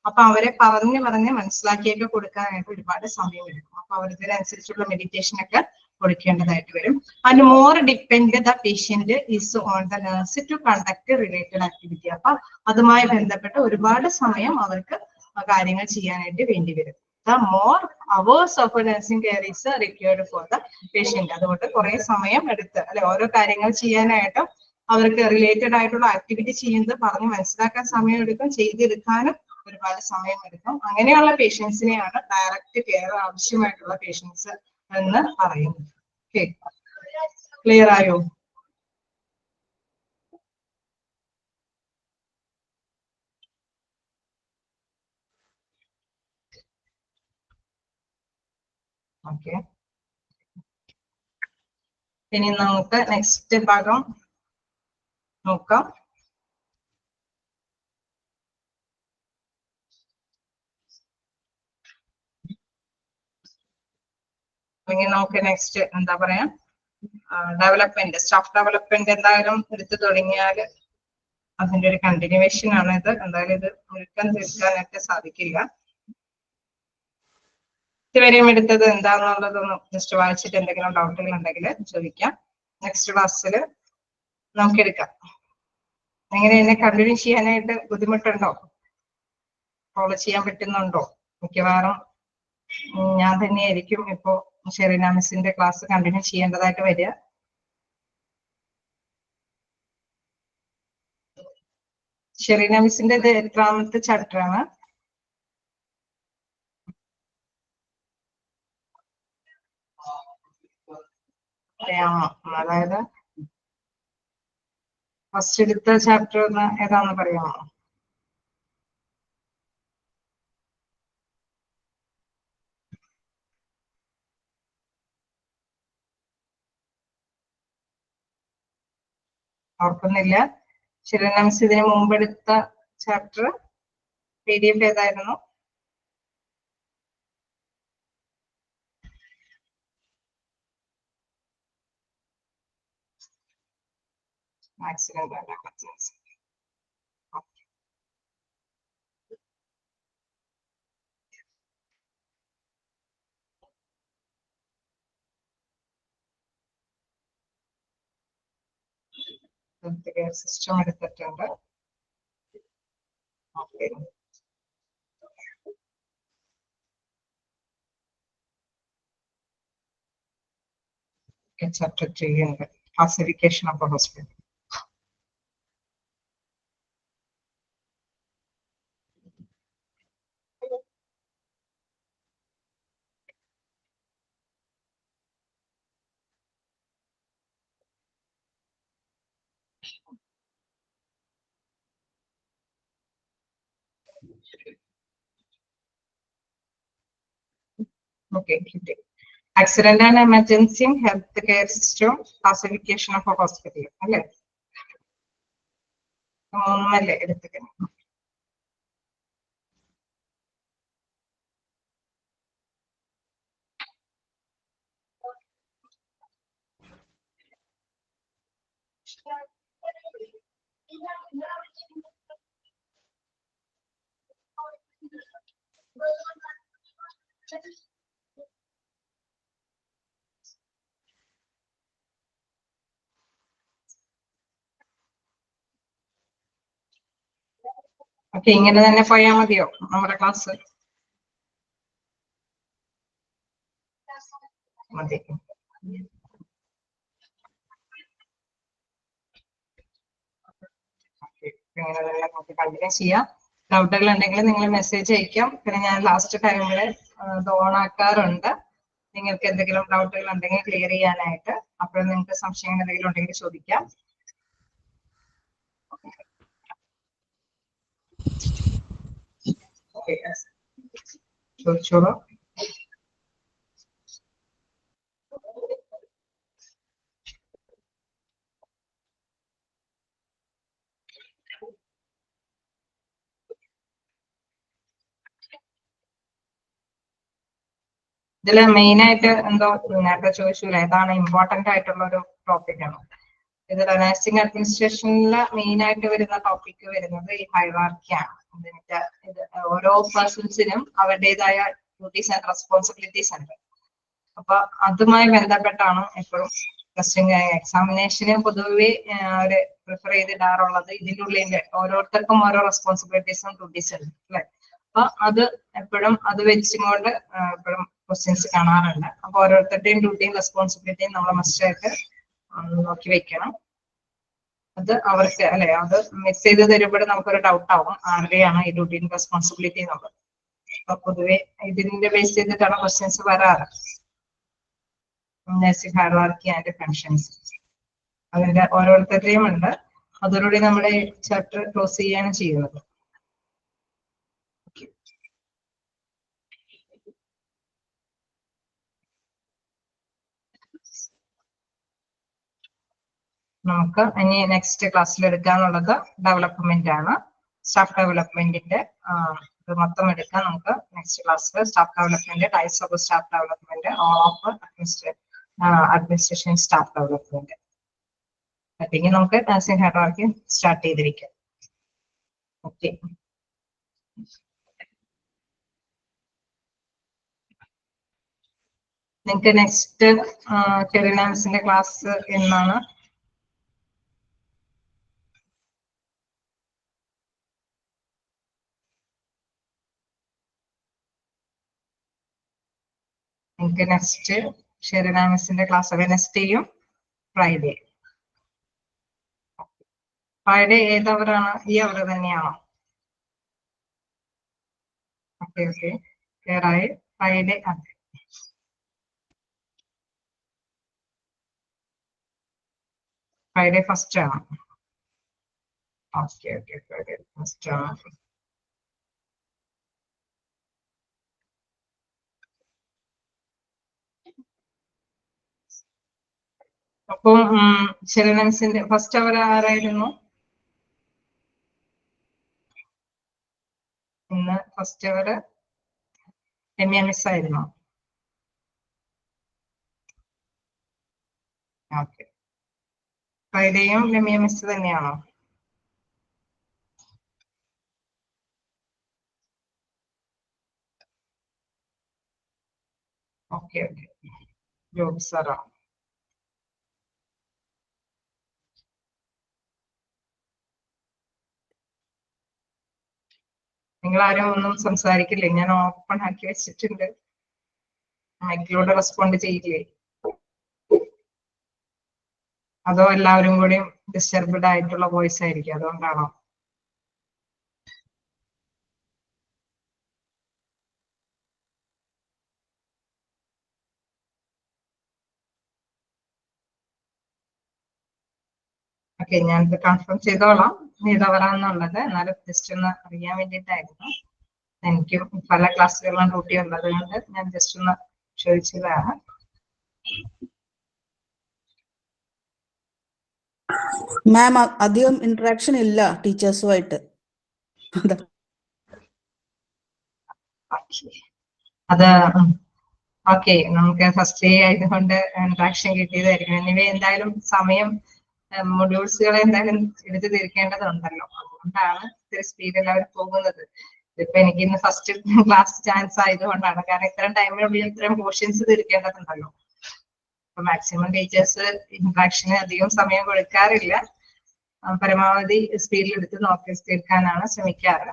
അപ്പൊ അവരെ പറഞ്ഞ് മനസ്സിലാക്കിയൊക്കെ കൊടുക്കാനായിട്ട് ഒരുപാട് സമയം എടുക്കും. അപ്പൊ അവരിതിനനുസരിച്ചുള്ള മെഡിറ്റേഷൻ ഒക്കെ കൊടുക്കേണ്ടതായിട്ട് വരും. And more depend the patient is on the nurse to conduct related activity. അപ്പൊ അതുമായി ബന്ധപ്പെട്ട് ഒരുപാട് സമയം അവർക്ക് കാര്യങ്ങൾ ചെയ്യാനായിട്ട് വേണ്ടി വരും. The more hours of nursing care is required for the patient. അതുകൊണ്ട് കുറെ സമയം എടുത്ത് അല്ലെ ഓരോ കാര്യങ്ങൾ ചെയ്യാനായിട്ട് അവർക്ക് റിലേറ്റഡ് ആയിട്ടുള്ള ആക്ടിവിറ്റി ചെയ്യുന്നത് പറഞ്ഞ് മനസ്സിലാക്കാൻ സമയം എടുക്കും, ചെയ്തെടുക്കാനും ഒരുപാട് സമയം എടുക്കും. അങ്ങനെയുള്ള പേഷ്യൻസിനെയാണ് ഡയറക്റ്റ് കെയർ ആവശ്യമായിട്ടുള്ള പേഷ്യൻസ് എന്ന് പറയുന്നത്. ഓക്കെ, ക്ലിയർ ആയോ? ഓക്കെ, ഇനി നമുക്ക് നെക്സ്റ്റ് ഭാഗം നോക്കാം. ഇനി നമുക്ക് നെക്സ്റ്റ് എന്താ പറയാ ഡെവലപ്മെന്റ്, സ്റ്റാഫ് ഡെവലപ്മെന്റ് എന്തായാലും എടുത്തു തുടങ്ങിയാൽ അതിന്റെ ഒരു കണ്ടിന്യൂവേഷൻ ആണ് ഇത്. എന്തായാലും ഇത് മുഴുവൻ തീർക്കാനായിട്ട് സാധിക്കില്ല. ഇതുവരെയും എടുത്തത് എന്താണെന്നുള്ളതൊന്ന് ജസ്റ്റ് വായിച്ചിട്ട് എന്തെങ്കിലും ഡൗട്ടുകൾ ഉണ്ടെങ്കിൽ ചോദിക്കാം. നെക്സ്റ്റ് ക്ലാസ്സിൽ നമുക്ക് എടുക്കാം. എങ്ങനെ എന്നെ കണ്ടിന്യൂ ചെയ്യാനായിട്ട് ബുദ്ധിമുട്ടുണ്ടോ? ഫോളോ ചെയ്യാൻ പറ്റുന്നുണ്ടോ? മിക്കവാറും ഞാൻ തന്നെയായിരിക്കും ഇപ്പോ ഷെറീന മിസ്സിന്റെ ക്ലാസ് കണ്ടിന്യൂ ചെയ്യേണ്ടതായിട്ട് വരിക. ഷെറീന മിസ്സിന്റെ ഇത് എത്രാമത്തെ ചാപ്റ്റർ ആണ്? അതായത് ഫസ്റ്റ് എടുത്ത ചാപ്റ്റർ ഒന്ന് ഏതാന്ന് പറയാമോ? ഓർക്കുന്നില്ല. ഷെറീന മിസ് ഇതിന് മുമ്പ് എടുത്ത ചാപ്റ്റർ PDF ഏതായിരുന്നു? ആക്സിഡന്റ് അല്ല, സിസ്റ്റം എടുത്തിട്ടുണ്ട്. ഓക്കെ, ചാപ്റ്റർ 3 ഉണ്ട്, classification of hospital. Okay, accident and emergency health care system classification of hospital അല്ലേ? മൂന്നല്ലേ എടുത്തിരിക്കുന്നത്? ഓക്കെ, ഇങ്ങനെ തന്നെ പോയാൽ മതിയോ നമ്മുടെ ക്ലാസ്? മതി. ഇങ്ങനെ തന്നെ നമുക്ക് കണ്ടിന്യൂ ചെയ്യാം. ഡൗട്ടുകൾ ഉണ്ടെങ്കിൽ നിങ്ങൾ മെസ്സേജ് അയക്കാം. പിന്നെ ഞാൻ ലാസ്റ്റ് ടൈമിൽ ഇത് ഓൺ ആക്കാറുണ്ട്. നിങ്ങൾക്ക് എന്തെങ്കിലും ഡൗട്ടുകൾ ഉണ്ടെങ്കിൽ ക്ലിയർ ചെയ്യാനായിട്ട്. അപ്പോൾ നിങ്ങൾക്ക് സംശയങ്ങൾ എന്തെങ്കിലും ഉണ്ടെങ്കിൽ ചോദിക്കാം. ചോദിച്ചോളൂ. ഇതില് മെയിൻ ആയിട്ട് എന്തോ നേരത്തെ ചോദിച്ചില്ല, ഏതാണ് ഇമ്പോർട്ടന്റ് ആയിട്ടുള്ള ഒരു ടോപ്പിക് ആണ്. ഇതിൽ നഴ്സിംഗ് അഡ്മിനിസ്ട്രേഷനിൽ മെയിൻ ആയിട്ട് വരുന്ന ടോപ്പിക് വരുന്നത് ഈ ഹൈറാർക്കിയാണ്. ഇത് ഓരോ പേഴ്സൺസിനും അവരുടേതായ ഡ്യൂട്ടീസ് ആൻഡ് റെസ്പോൺസിബിലിറ്റീസ് ഉണ്ട്. അപ്പൊ അതുമായി ബന്ധപ്പെട്ടാണ് എപ്പോഴും എക്സാമിനേഷന് പൊതുവെ അവര് പ്രിഫർ ചെയ്തിടാറുള്ളത്. ഇതിൻ്റെ ഉള്ളിൽ ഓരോരുത്തർക്കും ഓരോ റെസ്പോൺസിബിലിറ്റീസും ഡ്യൂട്ടീസും ഉണ്ട് അല്ലെ. അപ്പൊ അത് എപ്പോഴും അത് വെച്ചുകൊണ്ട് എപ്പോഴും ക്വസ്റ്റ്യൻസ് കാണാറുണ്ട്. അപ്പൊ ഓരോരുത്തരുടെയും ഡ്യൂട്ടിയും റെസ്പോൺസിബിലിറ്റിയും നമ്മൾ മസ്റ്റായിട്ട് നോക്കി വെക്കണം. അത് അവർക്ക് അല്ലെ, അത് മിസ് ചെയ്ത് തരുമ്പോൾ നമുക്കൊരു ഡൗട്ട് ആവും ആരുടെയാണ് ഈ ഡ്യൂട്ടിയും റെസ്പോൺസിബിലിറ്റി എന്നുള്ളത്. അപ്പൊ പൊതുവെ ഇതിന്റെ ബേസ് ചെയ്തിട്ടാണ് ക്വസ്റ്റ്യൻസ് വരാറ്. നഴ്സിംഗ് ഹൈറാർക്കി ആൻഡ് ഫങ്ഷൻസ് അതിന്റെ ഓരോരുത്തരുടെയും ഉണ്ട്. അതോടുകൂടി നമ്മുടെ ചാപ്റ്റർ ക്ലോസ് ചെയ്യാണ് ചെയ്യുന്നത്. നമുക്ക് ഇനി നെക്സ്റ്റ് ക്ലാസ്സിൽ എടുക്കാനുള്ളത് ഡെവലപ്മെന്റ് ആണ്. സ്റ്റാഫ് ഡെവലപ്മെന്റിന്റെ ഇത് മൊത്തം എടുക്കാം നമുക്ക് നെക്സ്റ്റ് ക്ലാസ്സിൽ. Staff development, types of staff development, all of administration staff development. അല്ലെങ്കിൽ നമുക്ക് നഴ്സിംഗ് ഹൈറാർക്കി സ്റ്റാർട്ട് ചെയ്തിരിക്കാം. ഓക്കെ, നിങ്ങൾക്ക് നെക്സ്റ്റ് കരിയർ ക്ലാസ് എന്നാണ്? നിങ്ങൾക്ക് നെക്സ്റ്റ് ഷെറിനാമിസിന്റെ ക്ലാസ് വെനസ്ഡേയും ഫ്രൈഡേ. ഫ്രൈഡേ ഏത് അവറാണ്? ഈ അവർ തന്നെയാണോ? ഓക്കെ ഓക്കെ, ക്ലിയർ ആയി. ഫ്രൈഡേ അതെ, ഫ്രൈഡേ ഫസ്റ്റ് ആണ്. ഓക്കെ ഓക്കെ, ഫ്രൈഡേ ഫസ്റ്റ് ആണ്. അപ്പം ഷെറിനാമിസിന്റെ ഫസ്റ്റ് അവർ ആരായിരുന്നു? ഇന്ന് ഫസ്റ്റ് അവർ രമ്യ മിസ് ആയിരുന്നു. ഓക്കെ, ഫ്രൈഡേയും രമ്യ മിസ് തന്നെയാണോ? ഓക്കെ ഓക്കെ, ജോബ് സാറാ. നിങ്ങൾ ആരും ഒന്നും സംസാരിക്കില്ലേ? ഞാൻ ഓപ്പൺ ആക്കി വെച്ചിട്ടുണ്ട്. മൈക്കിലൂടെ റെസ്പോണ്ട് ചെയ്യില്ലേ? അതോ എല്ലാവരും കൂടി ഡിസ്റ്റർബ്ഡ് ആയിട്ടുള്ള വോയിസ് ആയിരിക്കും, അതുകൊണ്ടാണോ? ഓക്കെ, ഞാനിത് കൺഫേം ചെയ്തോളാം ഏതവരാന്നുള്ളത്. എന്നാലും ജസ്റ്റ് ഒന്ന് അറിയാൻ വേണ്ടിയിട്ടായിരുന്നു. എനിക്ക് പല ക്ലാസ്സുകളിലും ഡ്യൂട്ടി ഉള്ളത് കൊണ്ട് ഞാൻ ജസ്റ്റ് ഒന്ന് ചോദിച്ചതാണ്. മാം അധികം ഇന്ററാക്ഷൻ ഇല്ല ടീച്ചേഴ്സുമായിട്ട്. അത് ഓക്കെ, നമുക്ക് ഫസ്റ്റ് ഡേ ആയതുകൊണ്ട് ഇന്ററാക്ഷൻ കിട്ടിയതായിരിക്കും. എനിവേ എന്തായാലും സമയം മൊഡ്യൂൾസുകളെ എന്തായാലും എടുത്ത് തീർക്കേണ്ടതുണ്ടല്ലോ, അതുകൊണ്ടാണ് ഇത്തിരി സ്പീഡ് എല്ലാവരും പോകുന്നത്. ഇപ്പൊ എനിക്ക് ഇന്ന് ഫസ്റ്റ് ക്ലാസ് ചാൻസ് ആയതുകൊണ്ടാണ്. കാരണം ഇത്രയും ടൈമിനുള്ളിൽ ഇത്രയും പോർഷൻസ് തീർക്കേണ്ടതുണ്ടല്ലോ. അപ്പൊ മാക്സിമം ടീച്ചേഴ്സ് ഇന്ററാക്ഷന് അധികം സമയം കൊടുക്കാറില്ല. പരമാവധി സ്പീഡിൽ എടുത്ത് നോക്കി തീർക്കാനാണ് ശ്രമിക്കാറ്.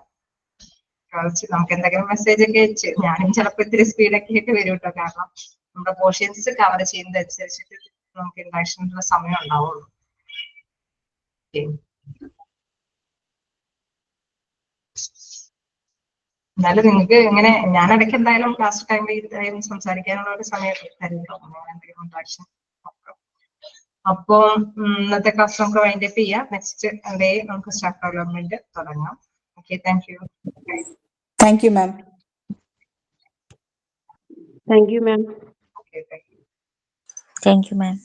നമുക്ക് എന്തെങ്കിലും മെസ്സേജ് ഒക്കെ അയച്ച് ഞാനും ചിലപ്പോൾ ഇത്തിരി സ്പീഡൊക്കെ ആയിട്ട് വരും കേട്ടോ. കാരണം നമ്മുടെ പോർഷൻസ് കവർ ചെയ്യുന്നതനുസരിച്ചിട്ട് നമുക്ക് ഇന്ററാക്ഷനുള്ള സമയം ഉണ്ടാവുള്ളൂ. എന്നാലും നിങ്ങൾക്ക് ഇങ്ങനെ ഞാൻ ഇടയ്ക്ക് എന്തായാലും ക്ലാസ് ടൈമിൽ സംസാരിക്കാനുള്ള ഒരു സമയം തരുമല്ലോ, എന്തെങ്കിലും ഇൻട്രാക്ഷൻ നോക്കാം. അപ്പോൾ ഇന്നത്തെ ക്ലാസ് നമുക്ക് വൈൻഡ് അപ്പ് ചെയ്യാം. നെക്സ്റ്റ് ഡേ നമുക്ക് സ്റ്റാഫ് ഡെവലപ്മെന്റ് തുടങ്ങാം. Okay, thank you. Thank you ma'am. Thank you, ma'am. Okay, thank you. Thank you, ma'am.